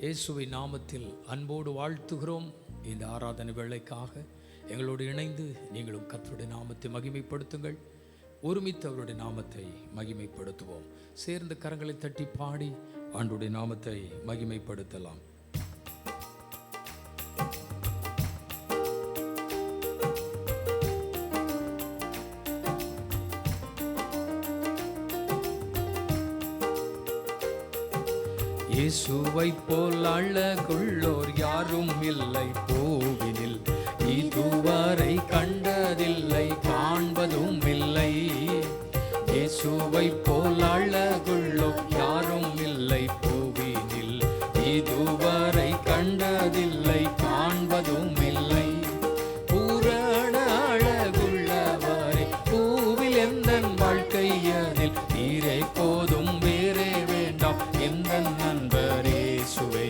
இயேசுவின் நாமத்தில் அன்போடு வாழ்த்துகிறோம். இந்த ஆராதனை வேளைக்காக எங்களோடு இணைந்து நீங்களும் கர்த்தருடைய நாமத்தை மகிமைப்படுத்துங்கள். ஒருமித்து அவருடைய நாமத்தை மகிமைப்படுத்துவோம். சேர்ந்து கரங்களை தட்டி பாடி ஆண்டவருடைய நாமத்தை மகிமைப்படுத்தலாம். இயேசுவை போல் அழகுள்ளோர் யாரும் இல்லை பூவினில், இதுவரை கண்டதில்லை காண்பதும் இல்லை. இயேசுவை போல் அழகுள்ளோர் யாரும் இல்லை பூவினில், இதுவரை கண்டதில்லை காண்பதும் இல்லை. பூரண அழகுள்ளவரே பூவில் எந்தன் வாழ்க்கையதில் நீரே போதும், வேறே வேண்டாம் எந்தன் நண்பரேசுவே.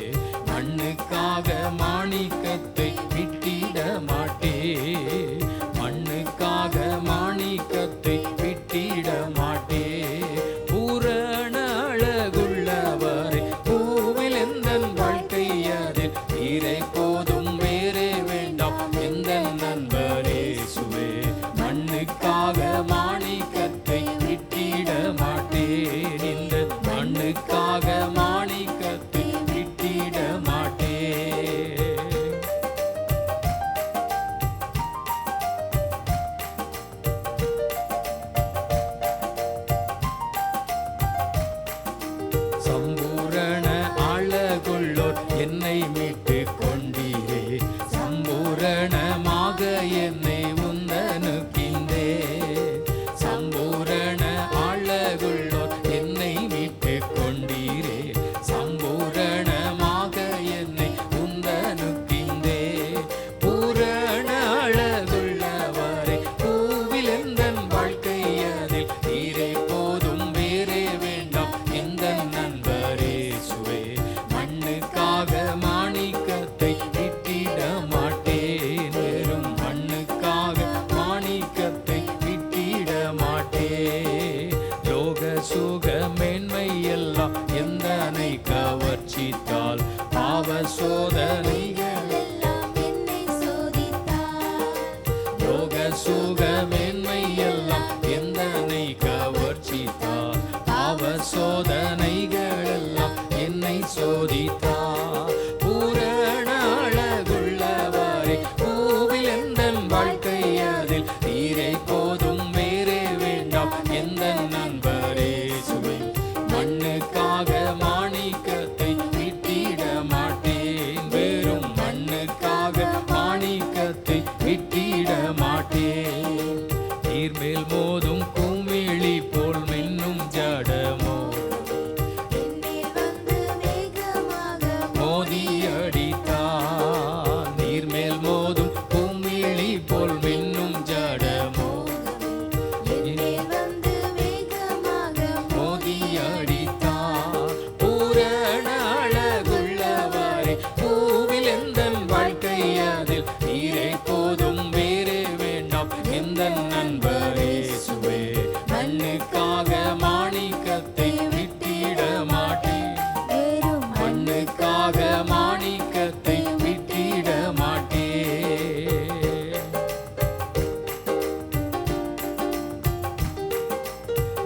மண்ணுக்காக மாணிக்கத்தை விட்டிட மாட்டே, மண்ணுக்காக மாணிக்கத்தை விட்டிட மாட்டே. பூரண அழகுள்ளவரே பூவில் எந்தன் வாழ்க்கையதில் நீரே போதும், வேறே வேண்டாம் எந்தன் நண்பரேசுவே. மண்ணுக்காக மாணிக்கத்தை விட்டிட மாட்டேன், இந்த மண்ணுக்காக மாணிக்கத்தை விட்டிட மாட்டேன். சம்பூரண அழகுள்ளோர் என்னை மீட்டு கொண்டீரே, சம்பூரணமாக என்னை உந்தனுக்கின்றே. சம்பூரண அழகுள்ளோர் என்னை மீட்டு கொண்டீரே, சம்பூரணமாக என்னை உந்தனுக்கின்றே. பூரண அழகுள்ளவரே பூவில் எந்தன் வாழ்க்கையதில் நீரே போதும், வேறே வேண்டாம் எந்தன் நண்பரேசுவே. மண்ணுக்காக மாணிக்கத்தை விட்டிட மாட்டேன், வெறும் மண்ணுக்காக மாணிக்கத்தை விட்டிட மாட்டேன். லோக சுக மேன்மை எல்லாம் எந்தனை கவர்ச்சித்தால், பாவ சோதனைகள் எல்லாம் என்னை சோதித்தார். லோக சுக மேன்மை எல்லாம் எந்தனை கவர்ச்சித்தால், பாவ சோதனைகள் எல்லாம் என்னை சோதித்தார். பூரண அழகுள்ளவரே பூவில் எந்தன் வாழ்க்கையதில் நீரே போதும், வேறே வேண்டாம் எந்தன் நண்பரேசுவே. மண்ணுக்காக மாணிக்கத்தை விட்டிட மாட்டேன், வெறும் மண்ணுக்காக மாணிக்கத்தை விட்டிட மாட்டேன். நீர்மேல் மோதும் குமிழி போல் மின்னும் ஜடமோ என்னில் வந்து வேகமாக மோதி அடித்தார். நீர்மேல் மோதும் குமிழி போல் மின்னும் ஜடமோ என்னில் வந்து வேகமாக மோதி அடித்தார். பூரண அழகுள்ளவரே பூவில் எந்தன் வாழ்க்கையதில் நீரே போதும், வேறே வேண்டாம் எந்தன் நண்பரேசுவே. மண்ணுக்காக மாணிக்கத்தை விட்டிட மாட்டேன், வெறும் மண்ணுக்காக மாணிக்கத்தை விட்டிட மாட்டேன்.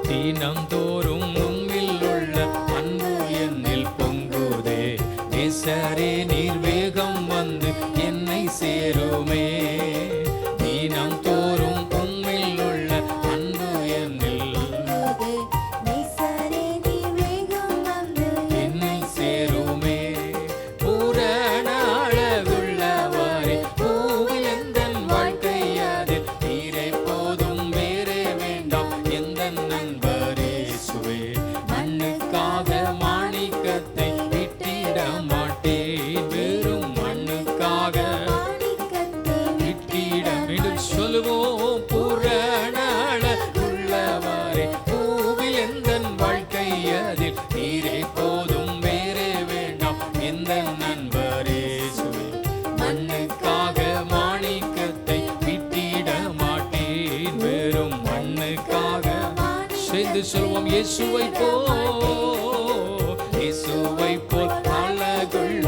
தினம்தோறும் உம்மில் உள்ள அன்பு என்னில் பொங்குதே, நேசரே நீர் வேகம் வந்து என்னை சேருமே. தினம்தோறும் உம்மில் உள்ள அன்பு என்னில் பொங்குதே, நேசரே நீர் வேகம் வந்து என்னை சேருமே. பூரண அழகுள்ளவரே பூவில் எந்தன் வாழ்க்கையதில் நீரே போதும், வேறே வேண்டாம் எந்தன் நண்பரேசுவே. மண்ணுக்காக மாணிக்கத்தை விட்டிட மாட்டேன், வெறும் மண்ணுக்காக மாணிக்கத்தை விட்டிட. மீண்டும் சொல்லுவோம். பூரண அழகுள்ளவரே பூவில் எந்தன் வாழ்க்கையதில் நீரே போதும், வேறே வேண்டாம் எந்தன் நண்பரேசுவே. மண்ணுக்காக மாணிக்கத்தை விட்டிட மாட்டேன், வெறும் மண்ணுக்காக. சேர்ந்து சொல்வோம். இயேசுவை போல், இயேசுவை போல் அழகுள்ள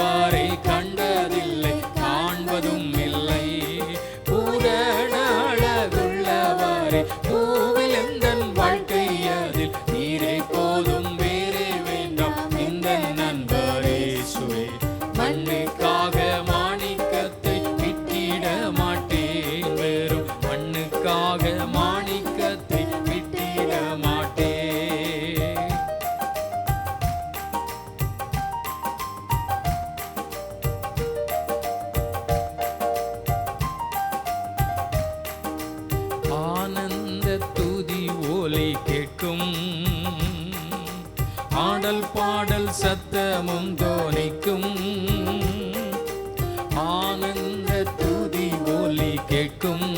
போன்றவரை கண்டதில்லை, காண்பதும் இல்லை. பூரண அழகுள்ளவரை பூவில் எந்தன் வாழ்க்கை அதில் நீரே போதும், வேறே வேண்டாம் இந்த நண்பரேசுவே. மண்ணுக்காக மாணிக்கத்தை விட்டிட மாட்டேன், வெறும் மண்ணுக்காக மாணிக்கத்தை விட்டிட மாட்டேன். ஆனந்த துதி ஓலை கேட்கும், ஆடல் பாடல் சத்தமும் தோனிக்கும். ஆனந்த துதி ஓலை கேட்கும்,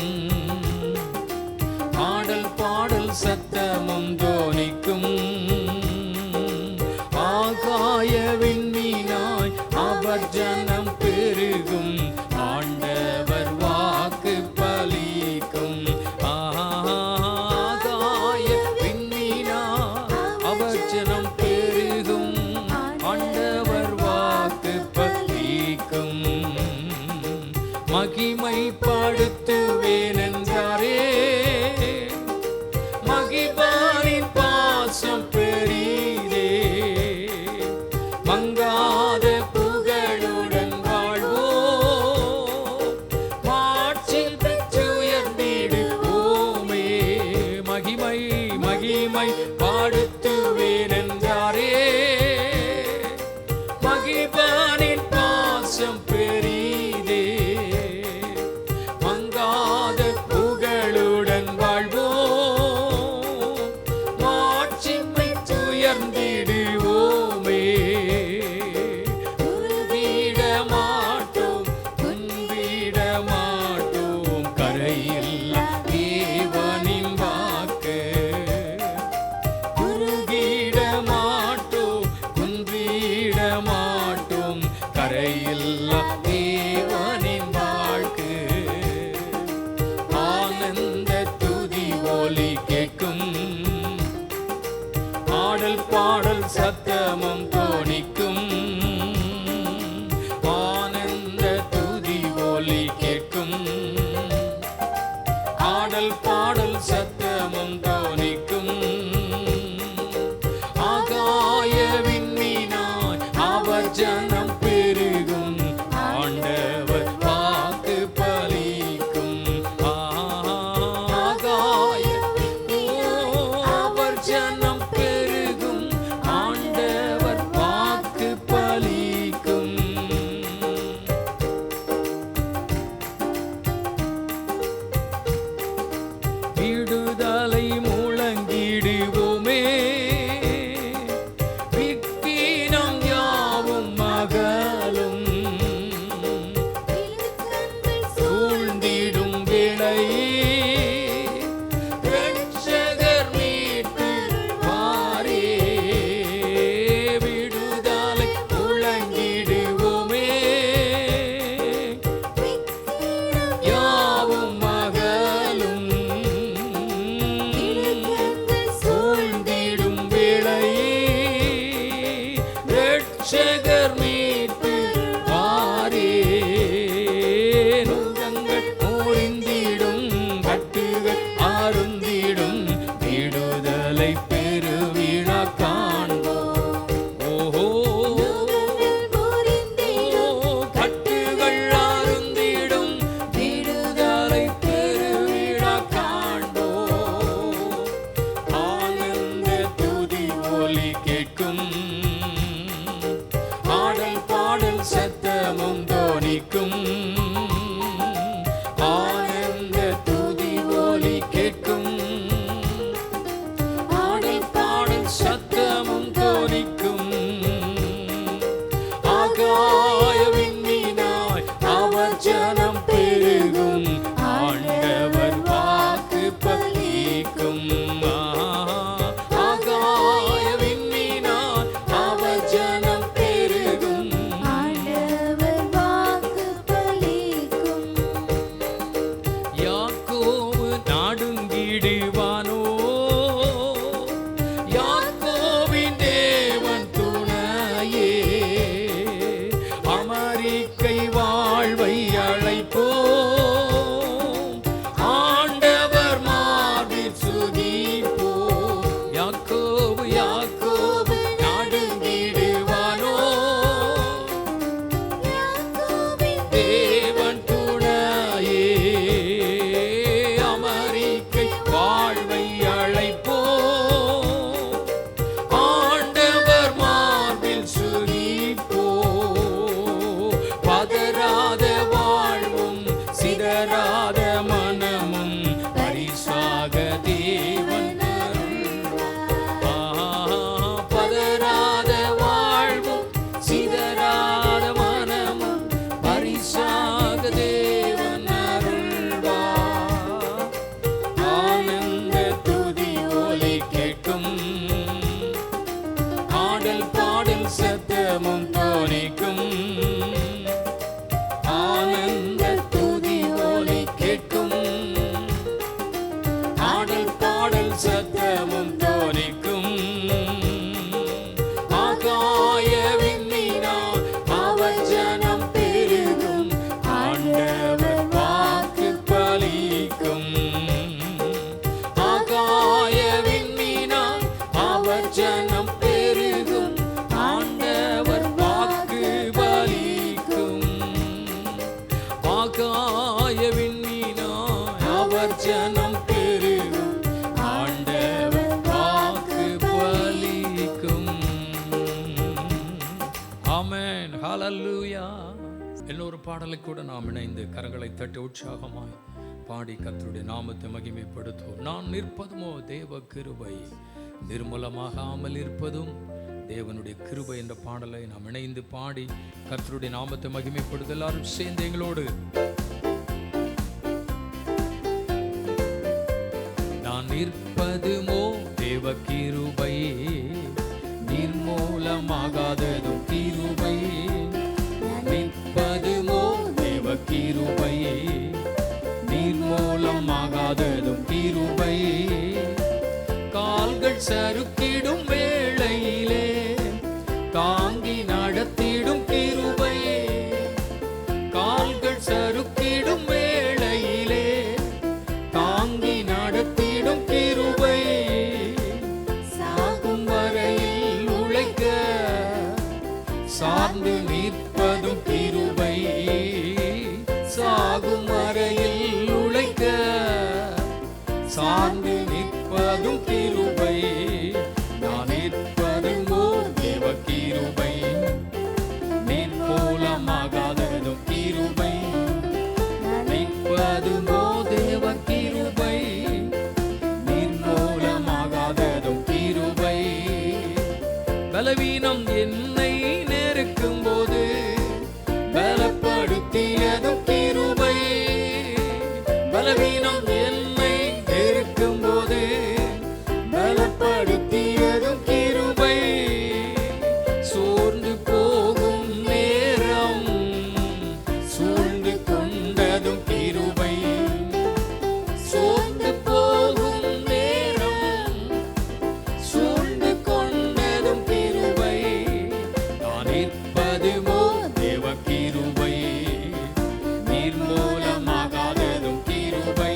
ஆடல் பாடல் சத்தமும் தோனிக்கும். ஆகாய விண்மீனாய் அவர் ஜனம் பெருகும், ஆண்டவர் வாக்கு பலிக்கும். ஆகாய விண்மீனாய் அவர் ஜனம் பெருகும், ஆண்டவர் வாக்கு பலிக்கும். மகிமைப்படுத்துவேன் என்றாரே, மகிபாரின் பாசம் பெரிதே. மங்காத புகழுடன் வாழ்வோம், மாட்சி பெற்றுயர்ந்திடுவோமே. மகிமை மகிமை பாடுத்துவேன் என்றாரே, மகிபாரின் பாசம் பெரிதே. மங்காத புகழுடன் வாழ்வோம், மாட்சி பெற்றுயர்ந்திடுவோமே. குறுகிட மாட்டோம், குன்றிட மாட்டோம், கரையில்லா தேவனின் வாக்கு. குறுகிட மாட்டோம், குன்றிட மாட்டோம், கரையில்லா தேவனின் வாழ்க்கு. ஆனந்த துதி ஒலி கேட்கும், ஆடல் பாடல் சத்தமும் தோனிக்கும். ஆனந்த துதி ஒலி கேட்கும், ஆடல் பாடல் சத்தமும் தோனிக்கும். ஆகாய விண்மீனாய் அவர் ஜனம் பெருகும், ஆண்டவர் வாக்கு பலிக்கும். ஆகாய அவர் ஜனம் பெருகும், ஆண்டவர் வாக்கு பலிக்கும். விடுதலை முழங்கிடுவோமே, விக்கினம் யாவும் மகளும். சூழ்ந்திடும் வேளையே இரட்சகர் மீட்டு வாரே. விடுதலை முழங்கிடுவோமே, யாவும் மகளும். சூழ்ந்திடும் வேளையே இரட்சகர் மீட்டு வாரே. நுகங்கள் முறிந்திடும், கட்டுகள் அருந்திடும், விடுதலை பெருவிழா காண்போம். ஓஹோ, கட்டுகள் அருந்திடும், விடுதலை பெருவிழா காண்போம். ஆனந்த துதி ஒலி கேட்கும், ஆடல் பாடல் சத்தமும் தோனிக்கும். ஆனந்த துதி ஒலி கேட்கும், ஆடல் பாடல் சத்தமும் தோனிக்கும். ஆகாய விண்மீனாய் அவர் ஜனம் பெருகும், ஆண்டவர் வாக்கு பலிக்கும். ஆகாய விண்மீனாய் அவர் ஜனம் பெருகும், ஆண்டவர் வாக்கு தேவன் துணையே அமெரிக்கை வாழ்வை அழைப்போ ஆண்டவர் மார்பில் சுரிப்போ பதறாத வாழ்வும் சிதறாத மனமும் பரிசாக தேவன் பதறாத வாழ்வும் சிதறாத மனமும் பரிசாக தேவன் அருள்வார். ஆனந்த துதி ஒலி கேட்கும் ஆடல் பாடல் சத்தமும் தோனிக்கும் ஆனந்த துதி ஒலி கேட்கும் ஆடல் பாடல் சத்தமும் தோனிக்கும் ஆகாய விண்மீனார் அவர் ஜனம் பெருகும் ஆண்டவர் வாக்கு பலிக்கும் ஆகாய விண்மீனார் அவர் ஜனம் பெருகும் ஆண்டவர் வாக்கு பலிக்கும் ஆகாய விண்மீனார் அவர் ஜனம் பெருகும் ஆண்டவர் வாக்கு பலிக்கும். ஆமென், ஹல்லேலூயா. இன்னொரு பாடலை கூட நாம் இணைந்து கரங்களை தட்டி உற்சாகமாய் பாடி கர்த்தருடைய நாமத்தை மகிமைப்படுத்துவோம். நான் நிற்பதுமோ தேவ கிருபை, நிர்மூலமாகாமல் இருப்பதும் தேவனுடைய கிருபை என்ற பாடலை நாம் இணைந்து பாடி கர்த்தருடைய நாமத்தை மகிமைப்படுத்த எல்லாரும் சேர்ந்து எங்களோடு. நான் நிற்பதுமோ தேவ கிருபை, நிர்மூலமாகாததும் கிருபை. நான் நிற்பதுமோ தேவ கிருபை, நிர்மூலமாகாததும் கிருபை. கால்கள் சறுக்கிடும் வேளையிலே தாங்கி நடத்திடும் கிருபை. கால்கள் சறுக்கிடும் வேளையிலே தாங்கி நடத்திடும் கிருபை. சாகும் வரையில் உழைக்க சார்ந்து நிற்பதும் கிருபை. சாகும் வரையில் உழைக்க சார்ந்து நிற்பதும் கிருபை. நான் நிற்பதுமோ தேவ கிருபை, நிர்மூலமாகாததும் கிருபை. நிற்பதுமோ தேவ கிருபை, நிர்மூலமாகாததும் கிருபை. பலவீனம் என்னை நெருக்கும் போது பலப்படுத்தியதும் கிருபை. பலவீனம் என்னை நெருக்கும் போது பலப்படுத்தியதும் கிருபை. சோர்ந்து போகும் நேரம் சூழ்ந்து கொண்டதும் கிருபை. சோர்ந்து போகும் நேரம் சூழ்ந்து கொண்டதும் கிருபை. நான் நிற்பதுமோ தேவ கிருபை, நிர்மூலமாகாததும் கிருபை.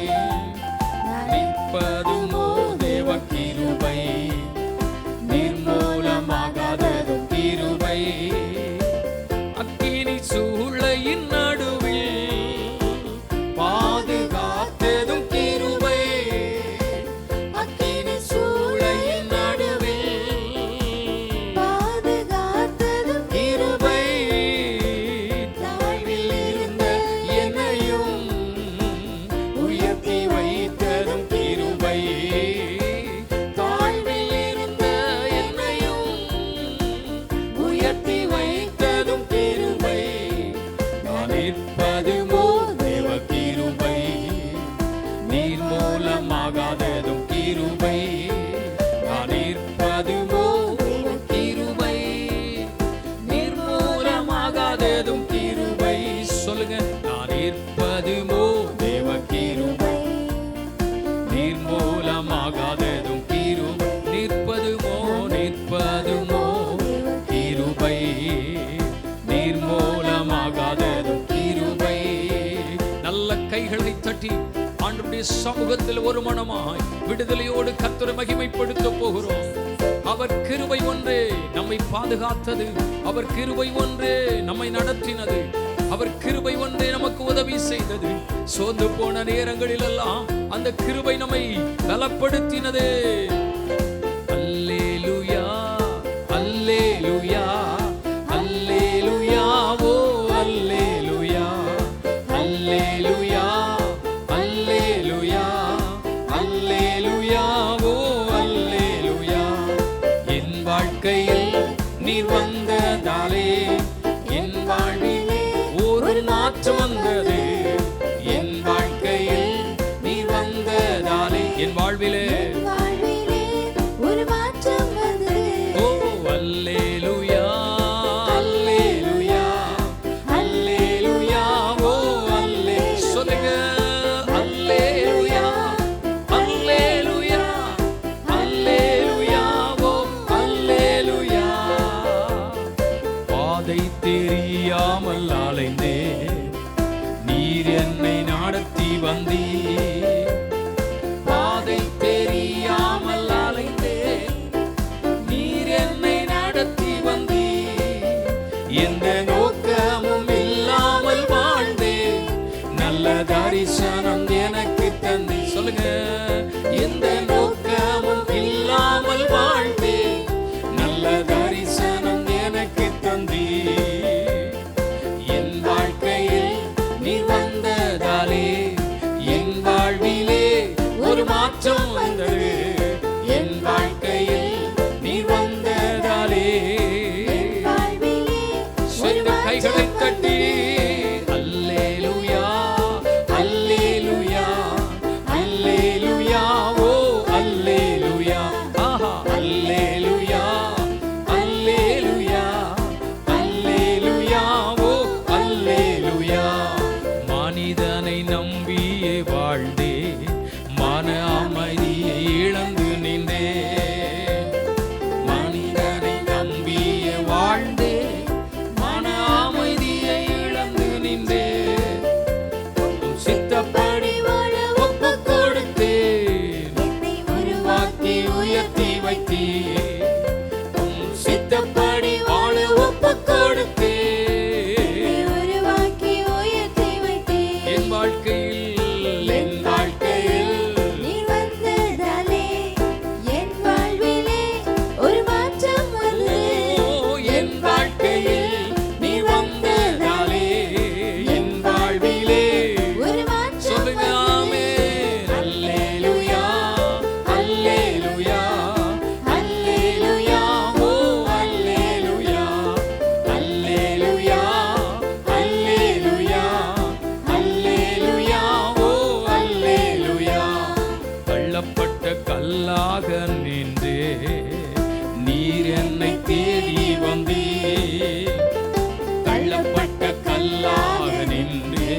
நிற்பதுமோ தேவ கிருபை, நிர்மூலமாகாததும் கிருபை. அக்கினி சூளையின் நடுவில் பாதுகாத்ததும் கிருபை. அக்கினி சூளையின் நடுவில் பாதுகாத்ததும் கிருபை. தாழ்வில் இருந்த என்னையும் உயர்த்தி வைத்ததும் கிருபை. தாழ்வில் இருந்த என்னையும் உயர்த்தி வைத்ததும் கிருபை. நான் நிற்பதுமோ தேவ கிருபை, நிர்மூலமாகாததும் கிருபை. நான் நிற்பதுமோ தேவ கிருபை, நிர்மூலமாகாததும் கிருபை. சொல்லுங்க, நான் நிற்பதுமோ தேவ கிருபை, நிர்மூலமாகாததும் கிருபை. நிற்பதுமோ நிற்பதுமோ கிருபை, நிர்மூலமாகாததும் கிருபை. நல்ல கைகளை தட்டி ஆண்டவருடைய சமூகத்தில் ஒரு மனமாய் விடுதலையோடு கர்த்தரை மகிமைப்படுத்த போகிறோம். அவர் கிருபை ஒன்றே நம்மை பாதுகாத்தது. அவர் கிருபை ஒன்றே நம்மை நடத்தினது. அவர் கிருபை ஒன்றே உதவி செய்தது. சோர்ந்து போன நேரங்களில் எல்லாம் அந்த கிருபை நம்மை பலப்படுத்தினது. அல்லேலூயா, அல்லேலூயா, அல்லேலூயா, ஓ அல்லேலூயா, அல்லேலூயா, அல்லேலூயா, அல்லேலூயா, ஓ அல்லேலூயா. என் வாழ்க்கையில் நீர் வந்ததாலே என் வாழ்விலே ஒரு மாற்றம் வந்தது. என் வாழ்க்கையில் நீர் வந்ததாலே என் வாழ்விலே ஒரு மாற்றம் வந்தது. ஓ அல்லேலூயா, அல்லேலூயா, அல்லேலூயா, ஓ அல்லே சொல்லுங்க. அல்லேலூயா, அல்லேலூயா, அல்லேலூயா, ஓ அல்லேலூயா. பாதை தெரியாமல் அலைந்தே நீர் என்னை நடத்தி வந்தீர். பாதை தெரியாமல் அலைந்தே நீர் என்னை நடத்தி வந்தீர். எந்த நோக்கமும் இல்லாமல் வாழ்ந்தேன், நல்ல தரிசனம் எனக்கு தந்தி. சொல்லுங்க. எந்த நோக்கமும் இல்லாமல் வாழ்ந்தேன், நல்ல தரிசனம் எனக்கு தந்தி. என் வாழ்க்கையில் நீர் வந்ததாலே என் வாழ்விலே ஒரு மாற்றம் வந்தது. என் வாழ்க்கையில் நீர் வந்ததாலே சொந்த கைகளை தட்டி அல்லேலூயா, அல்லேலூயா, அல்லேலூயா, ஓ அல்லேலூயா, ஆஹா அல்லேலூயா, அல்லேலூயா, அல்லேலூயா, ஓ அல்லேலூயா. மனிதனை நம்பியே வாழ்ந்தே மன அமைதியை இழந்து நின்றே. மனிதனை நம்பியே வாழ்ந்தே மன அமைதியை இழந்து நின்றே. சித்தப்படி வாழ ஒப்பு கொடுத்தேன், உருவாக்கி உயர்த்தி வைத்தீர். சித்தப்படி வாழ ஒப்பு கொடுத்தேன், உருவாக்கி உயர்த்தி வைத்தீர். என் வாழ்க்கையில், என் வாழ்க்கையில் நீர் வந்ததாலே என் வாழ்விலே ஒரு மாற்றம் வந்தது. ஓ என் வாழ்க்கையில் நீ வந்ததாலே என் வாழ்விலே ஒரு மாற்றம் சொல்லுங்க. ஆமென். அல்லேலூயா, அல்லேலூயா, அல்லேலூயா, ஓ அல்லேலூயா, அல்லேலூயா, அல்லேலூயா, அல்லேலூயா, ஓ அல்லேலூயா. தள்ளப்பட்ட கல்லாக நின்றே நீர் என்னை தேடி வந்தீர். தள்ளப்பட்ட கல்லாக நின்றே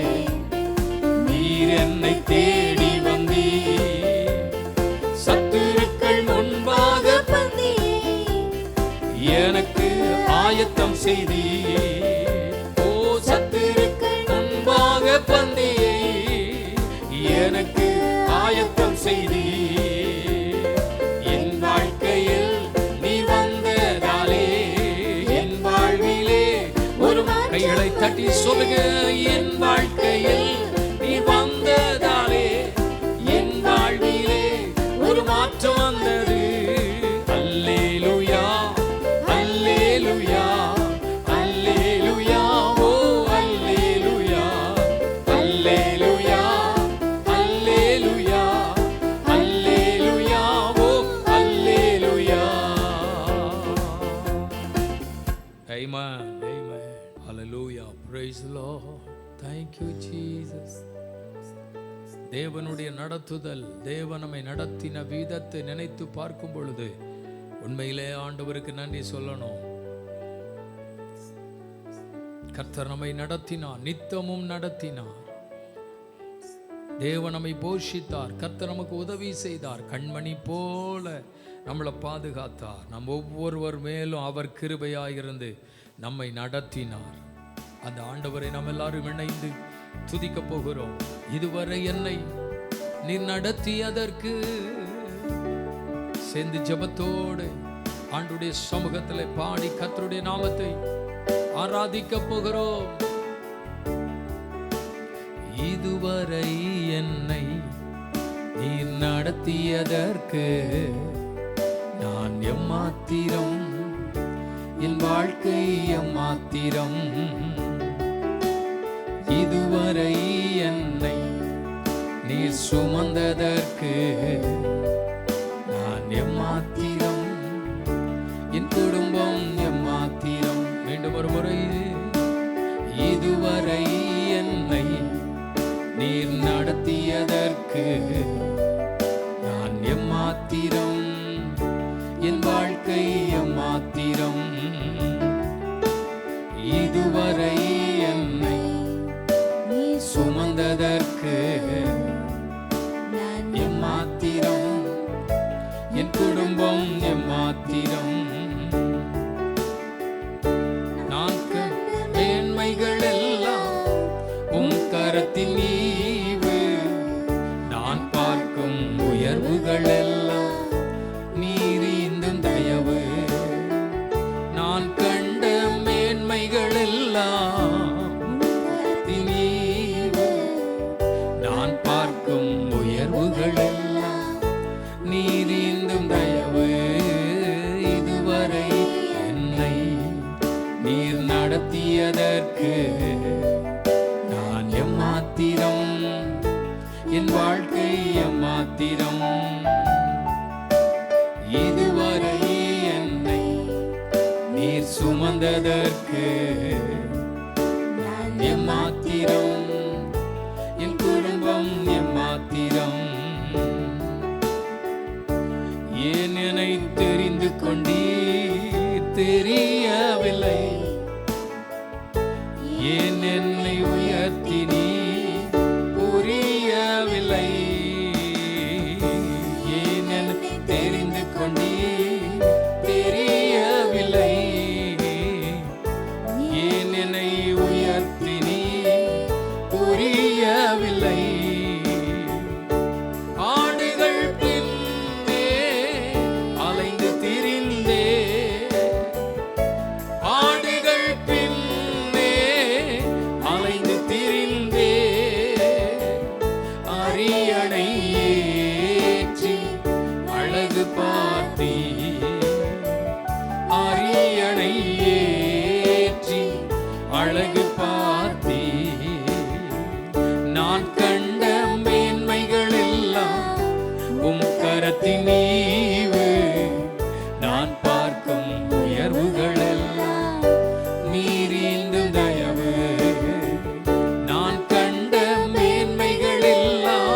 நீர் என்னை தேடி வந்தீர். சத்துருக்கள் முன்பாக எனக்கு ஆயத்தம் செய்தீர். ஓ சத்துருக்கள் முன்பாக பந்தியை எனக்கு ஆயத்தம் செய்தீர். என் வாழ்க்கையில் நீ வந்ததாலே என் வாழ்விலே ஒரு கைகளை தட்டி சொல்லுங்க. என் வாழ்க்கையில் நீ வந்ததாலே என் வாழ்விலே ஒரு மாற்றம் வந்தது. அல்லேலூயா, அல்லேலூயா, அல்லேலூயா, ஓ அல்லேலூயா, அல்லேலூயா, அல்லேலூயா, அல்லேலூயா, ஓ அல்லேலூயா. Amen, amen, hallelujah, praise the Lord, thank you Jesus. தேவனுடைய நடத்துதல், தேவன் நம்மை நடத்தின விதத்தை நினைத்து பார்க்கும் பொழுது உண்மையிலே ஆண்டவருக்கு நன்றி சொல்லணும். கர்த்தர் நம்மை நடத்தினார், நித்தமும் நடத்தினார். தேவன் நம்மை போஷித்தார், கர்த்தர் நமக்கு உதவி செய்தார், கண்மணி போல நம்மளை பாதுகாத்தார். நம் ஒவ்வொருவர் மேலும் அவர் கிருபையாயிருந்து நம்மை நடத்தினார். அந்த ஆண்டவரை நம்ம எல்லாரும் இணைந்து துதிக்க போகிறோம். இதுவரை என்னை நீ நடத்தியதற்கு சேர்ந்து ஜெபத்தோடு ஆண்டுடைய சமூகத்தில் பாடி கர்த்தருடைய நாமத்தை ஆராதிக்க போகிறோம். இதுவரை என்னை நீர் நடத்தியதற்கு நான் எம்மாத்திரம், என் வாழ்க்கை எம்மாத்திரம். இதுவரை என்னை நீர் சுமந்ததற்கு நான் எம்மாத்திரம், என் குடும்பம் எம்மாத்திரம். மீண்டும் ஒரு முறை, இதுவரை என்னை நீர் நடத்தியதற்கு நான் எம்மாத்திரம், என் வாழ்க்கை எம்மாத்திரம். இதுவரை என்னை சுமந்ததற்கு நான் எம்மாத்திரம், என் குடும்பம் எம்மாத்திரம். நான் கண்ட மேன்மைகள் எல்லாம் உம் கரத்தின் ஈவு, நான் பார்க்கும் உயர்வுகள் எல்லாம் நீர் ஈந்தும் தயவு. நான் கண்ட மேன்மைகள் எல்லாம் கரத்தின் ஈவு, நான் பார்க்கும் உயர்வுகள் எல்லாம் நீர் ஈந்தும் தயவு. இதுவரை என்னை நீர் நடத்தியதற்கு நான் எம்மாத்திரம், என் வாழ்க்கை எம்மாத்திரம். இதுவரை என்னை நீர் சுமந்ததற்கு நான் எம்மாத்திரம், என் குடும்பம் எம்மாத்திரம். ஏன் என்னை தெரிந்து கொண்டீர் தெரியவில்லை, ஏன் என்னை உயர்த்தினீர் புரியவில்லை. ஏன் என்னை தெரிந்து கொண்டீர் தெரியவில்லை, ஏன் என்னை உயர்த்தினீர் புரியவில்லை. ஆண்டுகள் பின்னே அலைந்து திரிந்தே, ஆண்டுகள் பின்னே அலைந்து திரிந்தே, அரியணை ஏற்றி அழகு பார்த்தீ, அரியணை ஏற்றி அழகு பார்த்தீ. நான் கண்ட மேன்மைகள் எல்லாம் உம் கரத்தின் ஈவு, நான் பார்க்கும் உயர்வுகள் எல்லாம் நீர் ஈந்தும் தயவு. நான் கண்ட மேன்மைகள் எல்லாம்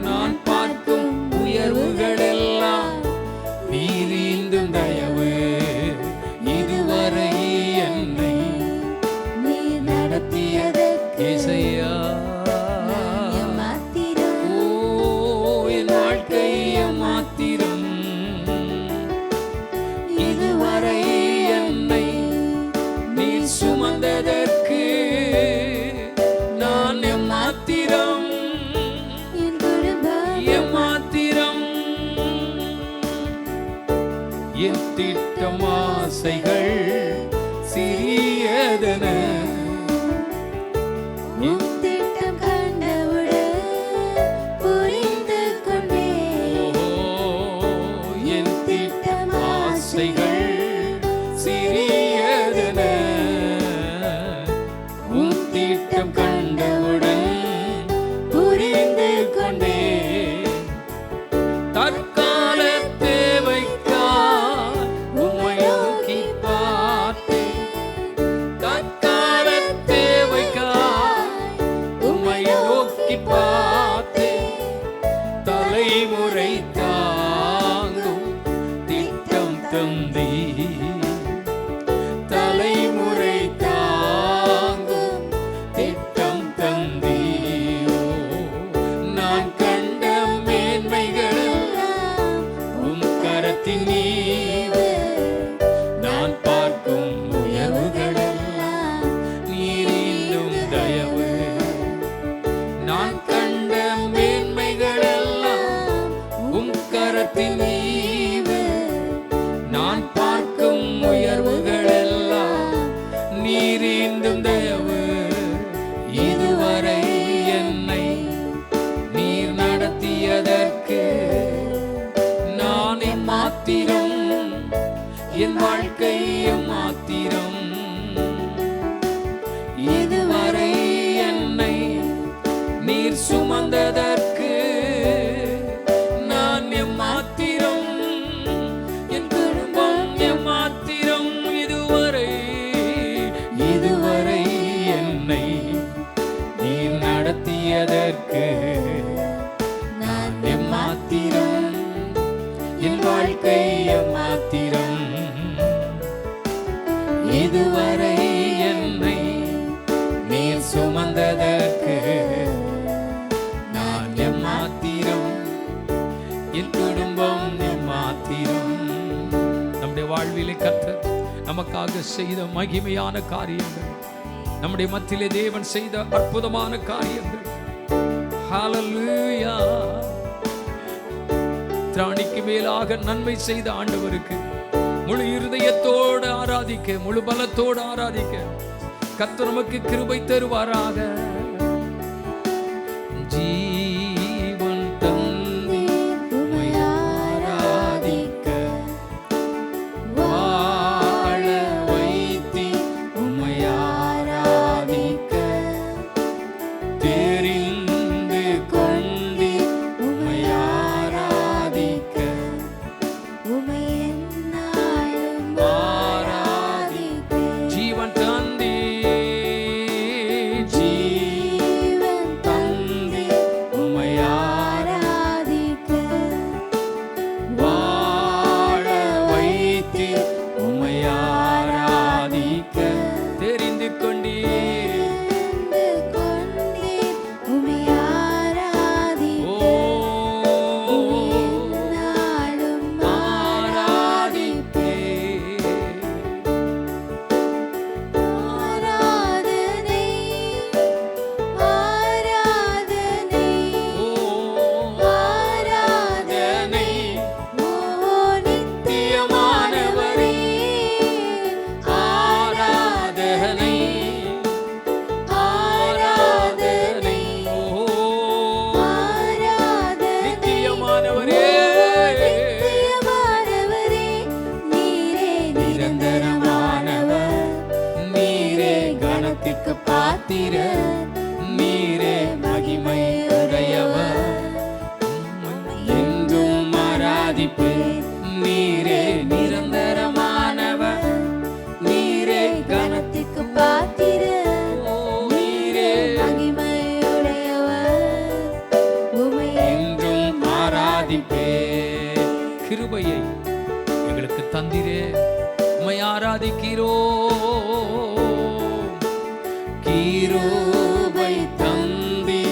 நான் பார்க்கும் உயர்வுகள் எல்லாம் நீர் ஈந்தும் தயவு. இதுவரை என்னை நீர் நடத்தியதற்கு இசையா எம்மாத்திரம், என் வாழ்க்கை எம்மாத்திரம். இதுவரை என்னை நீர் சுமந்ததற்கு நான் எம்மாத்திரம், என் குடும்பம் எம்மாத்திரம். என் திட்டம் ஆசைகள் சிறியதென, உம் திட்டம் கண்டவுடன் புரிந்து கொண்டேன். என் திட்டம் ஆசைகள் சிறியதென, உம் திட்டம் கண்டவுடன் புரிந்து கொண்டேன். தற்கால தேவைக்காய் உம்மை நோக்கி இதுவரை என்னை நீர் சுமந்ததற்கு நான் எம்மாத்திரம், என் குடும்பம் எம்மாத்திரம். நம்முடைய வாழ்விலே கர்த்தர் நமக்காக செய்த மகிமையான காரியங்கள், நம்முடைய மத்தியிலே தேவன் செய்த அற்புதமான காரியங்கள். ஹல்லேலூயா. திராணிக்கு மேலாக நன்மை செய்த ஆண்டவருக்கு முழு இருதயத்தோடு ஆராதிக்க, முழு பலத்தோடு ஆராதிக்க கர்த்தர் நமக்கு கிருபை தருவாராக. ஜீவன் தந்தி உம்மை ஆராதிக்க, வாழ வைத்தி உம்மை ஆராதிக்க, தெரிந்து கொண்டி உம்மை ஆராதிக்க, உம்மை எந்நாளும் ஆராதிக்க. ஜீவன் தந்தி, ஜீவன் தந்தி உம்மை ஆராதிக்க, வாழ வைத்தி உம்மை ஆராதிக்க, தெரிந்து கொண்டீர். தெரிந்து கொண்டேன் உம்மை ஆராதிக்க, ஓ எந்நாளும் ஆராதிப்பே. ஆராதனை, ஆராதனை, ஓ ஆராதனை. ஓ நித்தியமானவரே, ஆராதனை, ஆராதனை. ஓ ஆராதனை. நித்தியமானவரே, நித்தியமானவரே, நீரே நிரந்தரமானவர், நீரே கணத்திற்கு பாத்திரர், நீரே மகிமை உடையவர். என்றும் ஆராதிப்பேன். நீரே நிரந்தரமானவர், நீரே கணத்திற்கு பாத்திரர், ஓ நீரே மகிமையுடையவர், உம்மை என்றும் ஆராதிப்பேன். கிருபையை எங்களுக்கு தந்திரே, உம்மை ஆராதிக்கிறோ. கிருபை தந்தி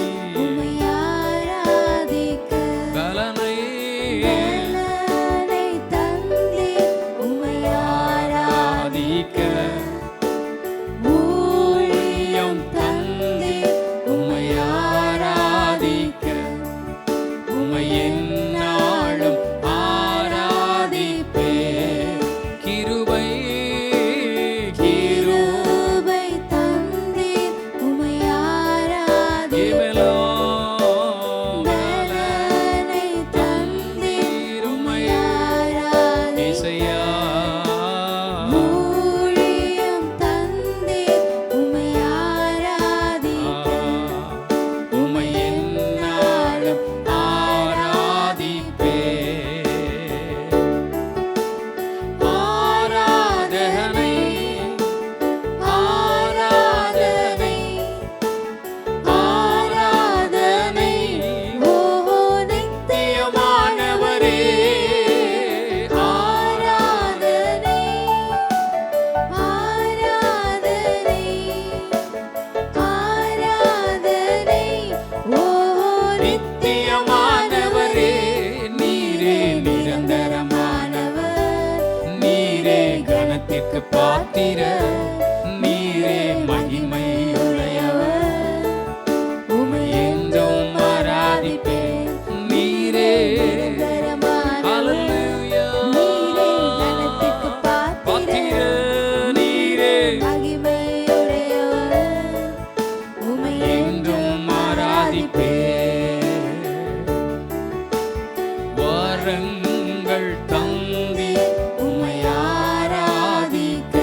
உம்மை ஆராதிக்க, பலனை பலனை தந்தே உம்மை ஆராதிக்க, ஊழியம் தந்தி உம்மை ஆராதிக்க, உம்மை எந்நாளும் ஆராதிப்பேன். கிருபை, கிருபை தந்தே உம்மை ஆராதிக்க, பலனை தந்தே உம்மை ஆராதிக்க, ஊழியம் தந்தே உம்மை ஆராதிக்க, உம்மை எந்நாளும் ஆராதிப்பேன். ஆராதனை, ஆராதனை, ஆராதனை. ஓ நித்தியமானவரே, ஆராதனை, ஆராதனை, ஆராதனை. ஓ நித்தியமானவரே, நீரே நிரந்தரமானவர், நீரே கணத்திற்கு பாத்திரர், நீரே மகிமை உடையவர். உம்மை என்றும் ஆராதிப்பேன். நீரே ஹல்லேலூயா. நீரே கணத்திற்கு பாத்திரர், பாத்திரர், நீரே மகிமையுடையவர், உம்மை என்றும் ஆராதிப்பேன். வரங்கள் தந்தி உம்மை ஆராதிக்க,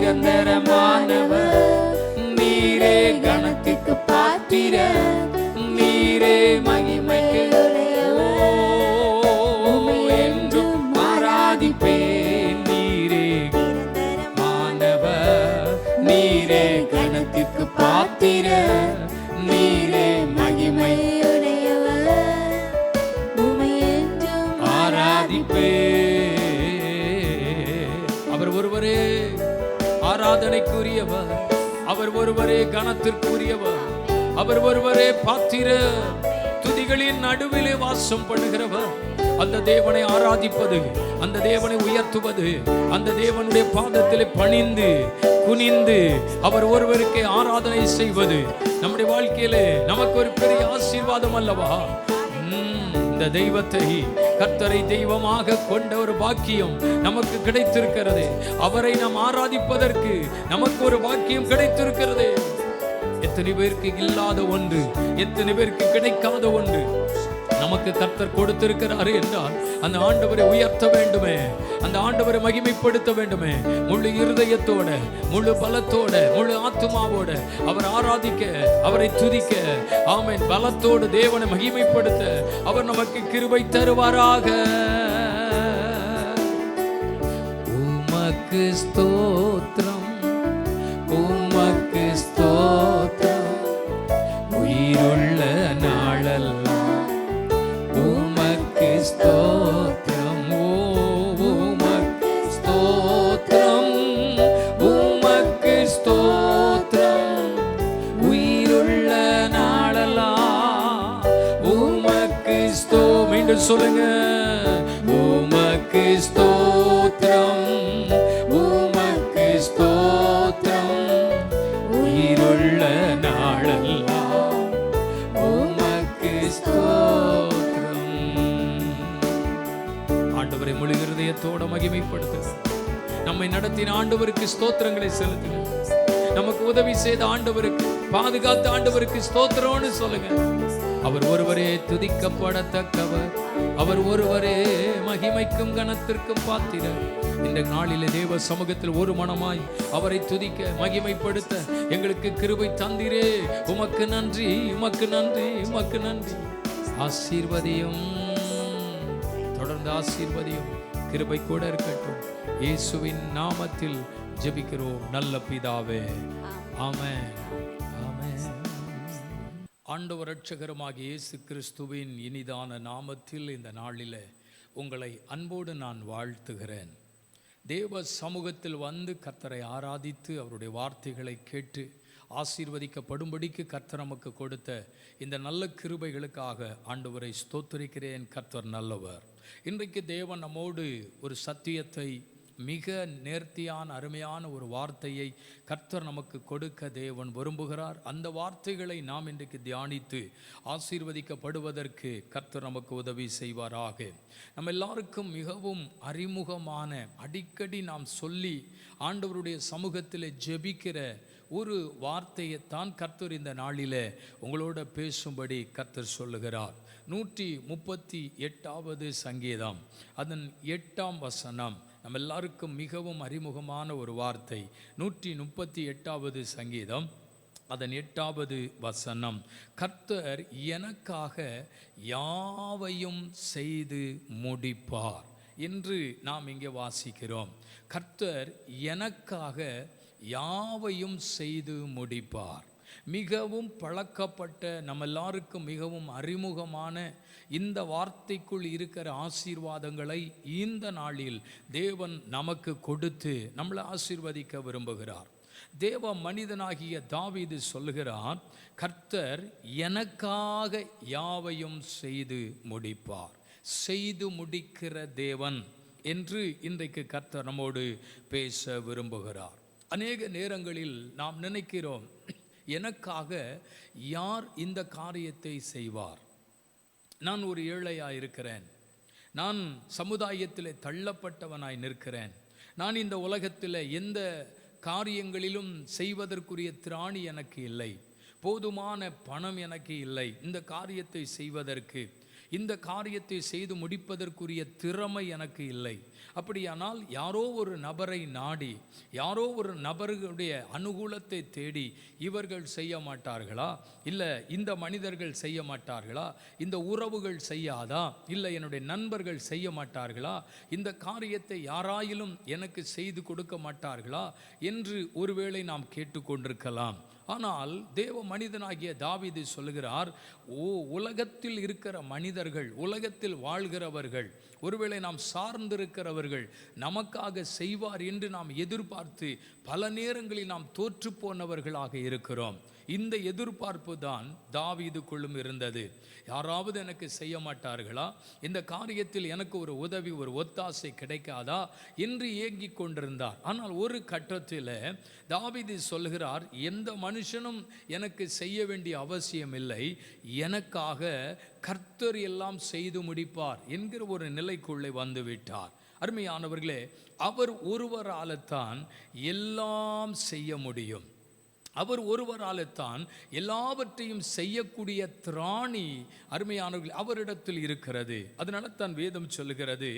உயர்ந்தரமானவர், நீரே கணத்துக்கு பாத்திர, நீரே மகிமைக்கு என்றும் ஆராதிப்பேன். நீரே மாணவர், நீரே கணத்துக்கு பாத்திர, நீரே மகிமை அவர் ஒருவரே ஆராதனைக்குரியவர், அவர் ஒருவரே கனத்திற்குரியவர், அவர் ஒருவரே பாத்திர, துதிகளின் நடுவிலே வாசம் பண்ணுகிறவர். அந்த தேவனை ஆராதிப்பது, அந்த தேவனை உயர்த்துவது, அந்த தேவனுடைய பாதத்திலே பணிந்து குனிந்து அவர் ஒருவருக்கே ஆராதனை செய்வது நம்முடைய வாழ்க்கையிலே நமக்கு ஒரு பெரிய ஆசீர்வாதம் அல்லவா? இந்த தெய்வத்தை, கர்த்தரை தெய்வமாக கொண்ட ஒரு பாக்கியம் நமக்கு கிடைத்திருக்கிறது. அவரை நாம் ஆராதிப்பதற்கு நமக்கு ஒரு பாக்கியம் கிடைத்திருக்கிறது. எத்தனை பேருக்கு இல்லாத ஒன்று, எத்தனை பேருக்கு கிடைக்காத ஒன்று நமக்கு கர்த்தர் கொடுத்திருக்கிறாரு என்றால் அந்த ஆண்டவரை உயர்த்த வேண்டுமே, அந்த ஆண்டவரை மகிமைப்படுத்த வேண்டுமே. முழு இருதயத்தோட, முழு பலத்தோட, முழு ஆத்துமாவோட அவர் ஆராதிக்க, அவரை துதிக்க, ஆமென், பலத்தோடு தேவனை மகிமைப்படுத்த அவர் நமக்கு கிருபை தருவாராக. உமக்கு ஸ்தோத்திரம், உமக்கு ஸ்தோத்திரம், உயிருள்ள நாளெல்லாம் உமக்கு ஸ்தோத்திரம், உமக்கு ஸ்தோத்திரம், உமக்கு ஸ்தோத்திரம், உயிருள்ள நாளெல்லாம் உமக்கு மீண்டும் சொல்லுங்க. உமக்கு ஸ்தோத்திரம், உமக்கு ஸ்தோத்திரம், உயிருள்ள நாளெல்லாம் உமக்கு ஸ்தோத்திரம். ஆண்டவரை முழு இருதயத்தோட மகிமைப்படுத்துங்க. நம்மை நடத்தின ஆண்டவருக்கு ஸ்தோத்திரங்களை செலுத்துங்க. நமக்கு உதவி செய்த ஆண்டவருக்கு, பாதுகாத்த ஆண்டவருக்கு ஸ்தோத்திரம்னு சொல்லுங்க. அவர் ஒருவரே துதிக்கப்படத்தக்கவர், அவர் ஒருவரே மகிமைக்கும் கனத்திற்கும் பாத்திரர். இந்த நாளிலே தேவ சமூகத்தில் ஒரு மனமாய் அவரை துதிக்க, மகிமைப்படுத்த எங்களுக்கு கிருபை தந்தீரே. உமக்கு நன்றி, உமக்கு நன்றி, உமக்கு நன்றி. ஆசீர்வதியும், தொடர்ந்து ஆசீர்வதியும், கிருபை கூட இருக்கட்டும். இயேசுவின் நாமத்தில் ஜெபிக்கிறோம் நல்ல பிதாவே, ஆமென், ஆமென். ஆண்டவர் இரட்சகருமாகிய இயேசு கிறிஸ்துவின் இனிதான நாமத்தில் இந்த நாளிலே உங்களை அன்போடு நான் வாழ்த்துகிறேன். தேவ சமூகத்தில் வந்து கர்த்தரை ஆராதித்து அவருடைய வார்த்தைகளை கேட்டு ஆசீர்வதிக்கப்படும்படிக்கு கர்த்தர் நமக்கு கொடுத்த இந்த நல்ல கிருபைகளுக்காக ஆண்டவரை ஸ்தோத்திரிக்கிறேன். கர்த்தர் நல்லவர். இன்றைக்கு தேவன் நம்மோடு ஒரு சத்தியத்தை, மிக நேர்த்தியான அருமையான ஒரு வார்த்தையை கர்த்தர் நமக்கு கொடுக்க தேவன் விரும்புகிறார். அந்த வார்த்தைகளை நாம் இன்றைக்கு தியானித்து ஆசீர்வதிக்கப்படுவதற்கு கர்த்தர் நமக்கு உதவி செய்வாராக. நம்ம எல்லாருக்கும் மிகவும் அறிமுகமான, அடிக்கடி நாம் சொல்லி ஆண்டவருடைய சமூகத்தில் ஜெபிக்கிற ஒரு வார்த்தையைத்தான் கர்த்தர் இந்த நாளில் உங்களோட பேசும்படி கர்த்தர் சொல்லுகிறார். 138வது சங்கீதம் அதன் 8ஆம் வசனம் நம்ம எல்லாருக்கும் மிகவும் அறிமுகமான ஒரு வார்த்தை. 138வது சங்கீதம் அதன் 8வது வசனம், கர்த்தர் எனக்காக யாவையும் செய்து முடிப்பார் என்று நாம் இங்கே வாசிக்கிறோம். கர்த்தர் எனக்காக யாவையும் செய்து முடிப்பார். மிகவும் பழக்கப்பட்ட, நம்ம எல்லாருக்கும் மிகவும் அறிமுகமான இந்த வார்த்தைக்குள் இருக்கிற ஆசீர்வாதங்களை இந்த நாளில் தேவன் நமக்கு கொடுத்து நம்மளை ஆசீர்வதிக்க விரும்புகிறார். தேவ மனிதனாகிய தாவீது சொல்லுகிறார், கர்த்தர் எனக்காக யாவையும் செய்து முடிப்பார். செய்து முடிக்கிற தேவன் என்று இன்றைக்கு கர்த்தர் நம்மோடு பேச விரும்புகிறார். அநேக நேரங்களில் நாம் நினைக்கிறோம், எனக்காக யார் இந்த காரியத்தை செய்வார்? நான் ஒரு ஏழையாக இருக்கிறேன், நான் சமுதாயத்தில் தள்ளப்பட்டவனாய் நிற்கிறேன், நான் இந்த உலகத்தில் எந்த காரியங்களிலும் செய்வதற்குரிய திராணி எனக்கு இல்லை, போதுமான பணம் எனக்கு இல்லை இந்த காரியத்தை செய்வதற்கு. இந்த காரியத்தை செய்து முடிப்பதற்குரிய திறமை எனக்கு இல்லை. அப்படியானால் யாரோ ஒரு நபரை நாடி, யாரோ ஒரு நபர்களுடைய அனுகூலத்தை தேடி இவர்கள் செய்ய மாட்டார்களா? இல்லை இந்த மனிதர்கள் செய்ய மாட்டார்களா? இந்த உறவுகள் செய்யாதா? இல்லை என்னுடைய நண்பர்கள் செய்ய மாட்டார்களா? இந்த காரியத்தை யாராயிலும் எனக்கு செய்து கொடுக்க மாட்டார்களா என்று ஒருவேளை நாம் கேட்டுக்கொண்டிருக்கலாம். ஆனால் தேவ மனிதனாகிய தாவீது சொல்லுகிறார், உலகத்தில் இருக்கிற மனிதர்கள், உலகத்தில் வாழ்கிறவர்கள், ஒருவேளை நாம் சார்ந்திருக்கிறவர்கள் நமக்காக செய்வார் என்று நாம் எதிர்பார்த்து பல நேரங்களில் நாம் தோற்று போனவர்களாக இருக்கிறோம். இந்த எதிர்பார்ப்பு தான் தாவீதுக்குள்ளும் இருந்தது. யாராவது எனக்கு செய்ய மாட்டார்களா? இந்த காரியத்தில் எனக்கு ஒரு உதவி, ஒரு ஒத்தாசை கிடைக்காதா என்று ஏங்கிக் கொண்டிருந்தார். ஆனால் ஒரு கட்டத்தில் தாவீது சொல்கிறார், எந்த மனுஷனும் எனக்கு செய்ய வேண்டிய அவசியம் இல்லை, எனக்காக கர்த்தர் எல்லாம் செய்து முடிப்பார் என்கிற ஒரு நிலைக்குள்ளே வந்துவிட்டார். அருமையானவர்களே, அவர் ஒருவரால்தான் எல்லாம் செய்ய முடியும். அவர் ஒருவரால்தான் எல்லாவற்றையும் செய்யக்கூடிய திராணி அருமையானவர்கள் அவரிடத்தில் இருக்கிறது. அதனால தான் வேதம் சொல்லுகிறது,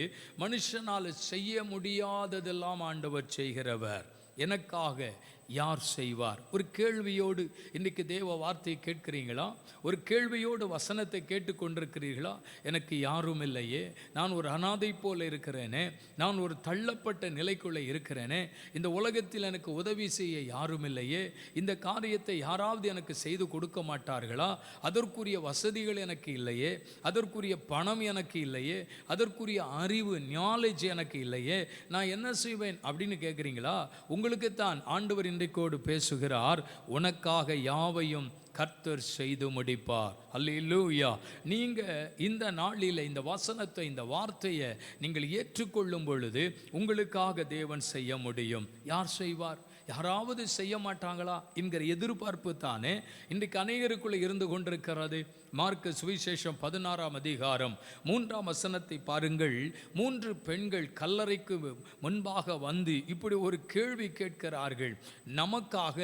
மனுஷனால் செய்ய முடியாததெல்லாம் ஆண்டவர் செய்கிறவர், எனக்காக யார் செய்வார்? ஒரு கேள்வியோடு இன்றைக்கு தேவ வார்த்தையை கேட்கிறீங்களா? ஒரு கேள்வியோடு வசனத்தை கேட்டுக்கொண்டிருக்கிறீர்களா? எனக்கு யாரும் இல்லையே, நான் ஒரு அனாதை போல இருக்கிறேனே, நான் ஒரு தள்ளப்பட்ட நிலைக்குள்ளே இருக்கிறேனே, இந்த உலகத்தில் எனக்கு உதவி செய்ய யாரும் இல்லையே, இந்த காரியத்தை யாராவது எனக்கு செய்து கொடுக்க மாட்டார்களா? அதற்குரிய வசதிகள் எனக்கு இல்லையே, அதற்குரிய பணம் எனக்கு இல்லையே, அதற்குரிய அறிவு நாலேஜ் எனக்கு இல்லையே, நான் என்ன செய்வேன் அப்படின்னு கேட்குறீங்களா? உங்களுக்குத்தான் ஆண்டவர் இன்றைக்கோடு பேசுகிறார், உனக்காக யாவையும் கர்த்தர் செய்து முடிப்பார். அல்லேலூயா. நீங்க இந்த நாளில் இந்த வசனத்தை, இந்த வார்த்தையை நீங்கள் ஏற்றுக்கொள்ளும் பொழுது உங்களுக்காக தேவன் செய்ய முடியும். யார் செய்வார்? யாராவது செய்ய மாட்டாங்களா என்கிற எதிர்பார்ப்பு தானே இன்றைக்கு அநேகருக்குள்ளே இருந்து கொண்டிருக்கிறது. மார்க்கு சுவிசேஷம் 16ஆம் அதிகாரம் 3ஆம் வசனத்தை பாருங்கள். 3 பெண்கள் கல்லறைக்கு முன்பாக வந்து இப்படி ஒரு கேள்வி கேட்கிறார்கள், நமக்காக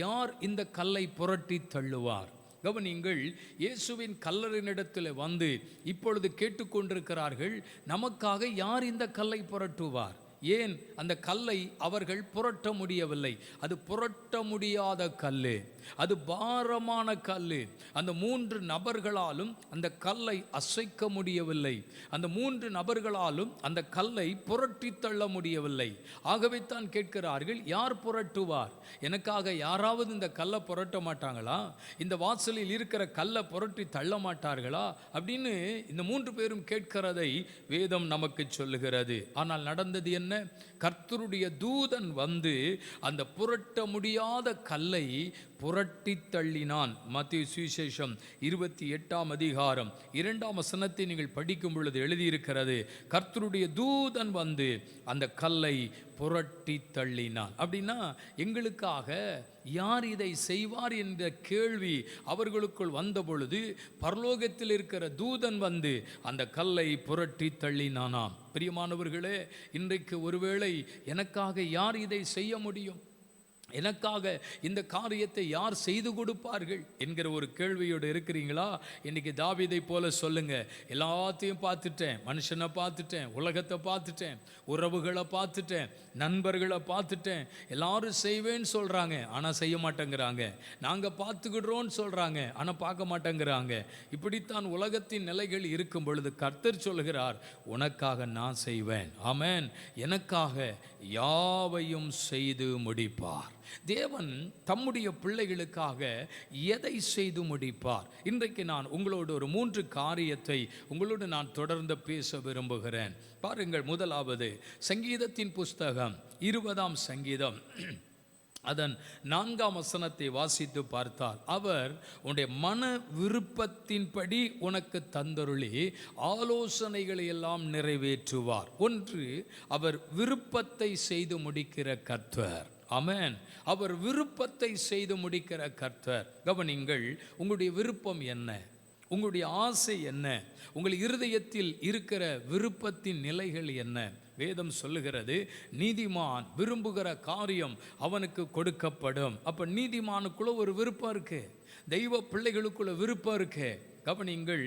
யார் இந்த கல்லை புரட்டி தள்ளுவார்? கவனிங்கள், இயேசுவின் கல்லறையினிடத்தில் வந்து இப்பொழுது கேட்டுக்கொண்டிருக்கிறார்கள், நமக்காக யார் இந்த கல்லை புரட்டுவார்? ஏன் அந்த கல்லை அவர்கள் புரட்ட முடியவில்லை? அது புரட்ட முடியாத கல், அது பாரமான கல். அந்த 3 நபர்களாலும் அந்த கல்லை அசைக்க முடியவில்லை. அந்த 3 நபர்களாலும் அந்த கல்லை புரட்டி தள்ள முடியவில்லை. ஆகவே தான் கேட்கிறார்கள், யார் புரட்டுவார்? எனக்காக யாராவது இந்த கல்லை புரட்ட மாட்டாங்களா? இந்த வாசலில் இருக்கிற கல்லை புரட்டி தள்ள மாட்டார்களா அப்படின்னு இந்த 3 பேரும் கேட்கிறதை வேதம் நமக்கு சொல்லுகிறது. ஆனால் நடந்தது என்ன? கர்த்தருடைய தூதன் வந்து அந்த புரட்ட முடியாத கல்லை புரட்டி தள்ளினான். மத்தேயு சுவிசேஷம் 28ஆம் அதிகாரம் 2ஆம் வசனத்தை நீங்கள் படிக்கும் பொழுது எழுதியிருக்கிறது, கர்த்தருடைய தூதன் வந்து அந்த கல்லை புரட்டி தள்ளினான். அப்படின்னா எங்களுக்காக யார் இதை செய்வார் என்ற கேள்வி அவர்களுக்குள் வந்த பொழுது பரலோகத்தில் இருக்கிற தூதன் வந்து அந்த கல்லை புரட்டி தள்ளினானாம். பிரியமானவர்களே, இன்றைக்கு ஒருவேளை எனக்காக யார் இதை செய்ய முடியும், எனக்காக இந்த காரியத்தை யார் செய்து கொடுப்பார்கள் என்கிற ஒரு கேள்வியோடு இருக்கிறீங்களா? இன்னைக்கு தாவீதை போல சொல்லுங்க, எல்லாத்தையும் பார்த்துட்டேன், மனுஷனை பார்த்துட்டேன், உலகத்தை பார்த்துட்டேன், உறவுகளை பார்த்துட்டேன், நண்பர்களை பார்த்துட்டேன், எல்லாரும் செய்வேன்னு சொல்றாங்க ஆனால் செய்ய மாட்டேங்கிறாங்க, நாங்கள் பார்த்துக்கிடுறோன்னு சொல்றாங்க ஆனால் பார்க்க மாட்டேங்கிறாங்க. இப்படித்தான் உலகத்தின் நிலைகள் இருக்கும் பொழுது கர்த்தர் சொல்கிறார், உனக்காக நான் செய்வேன். ஆமென். எனக்காக யாவையும் செய்து முடிப்பார். தேவன் தம்முடைய பிள்ளைகளுக்காக எதை செய்து முடிப்பார்? இன்றைக்கு நான் உங்களோடு ஒரு 3 காரியத்தை உங்களோடு நான் தொடர்ந்து பேச விரும்புகிறேன். பாருங்கள், முதலாவது சங்கீதத்தின் புஸ்தகம் 20ஆம் சங்கீதம் அதன் 4ஆம் வசனத்தை வாசித்து பார்த்தால், அவர் உன்னுடைய மன விருப்பத்தின்படி உனக்கு தந்தருளி ஆலோசனைகளை எல்லாம் நிறைவேற்றுவார். ஒன்று, அவர் விருப்பத்தை செய்து முடிக்கிற கர்த்தர். ஆமென். அவர் விருப்பத்தை செய்து முடிக்கிற கர்த்தர். கவனிங்கள், உங்களுடைய விருப்பம் என்ன? உங்களுடைய ஆசை என்ன? உங்கள் இருதயத்தில் இருக்கிற விருப்பத்தின் நிலைகள் என்ன? வேதம் சொல்லுகிறது, நீதிமான் விரும்புகிற காரியம் அவனுக்கு கொடுக்கப்படும். அப்ப நீதிமானுக்குள்ள ஒரு விருப்பம் இருக்கு, தெய்வ பிள்ளைகளுக்குள்ள விருப்பம் இருக்கு. கவனிங்கள்,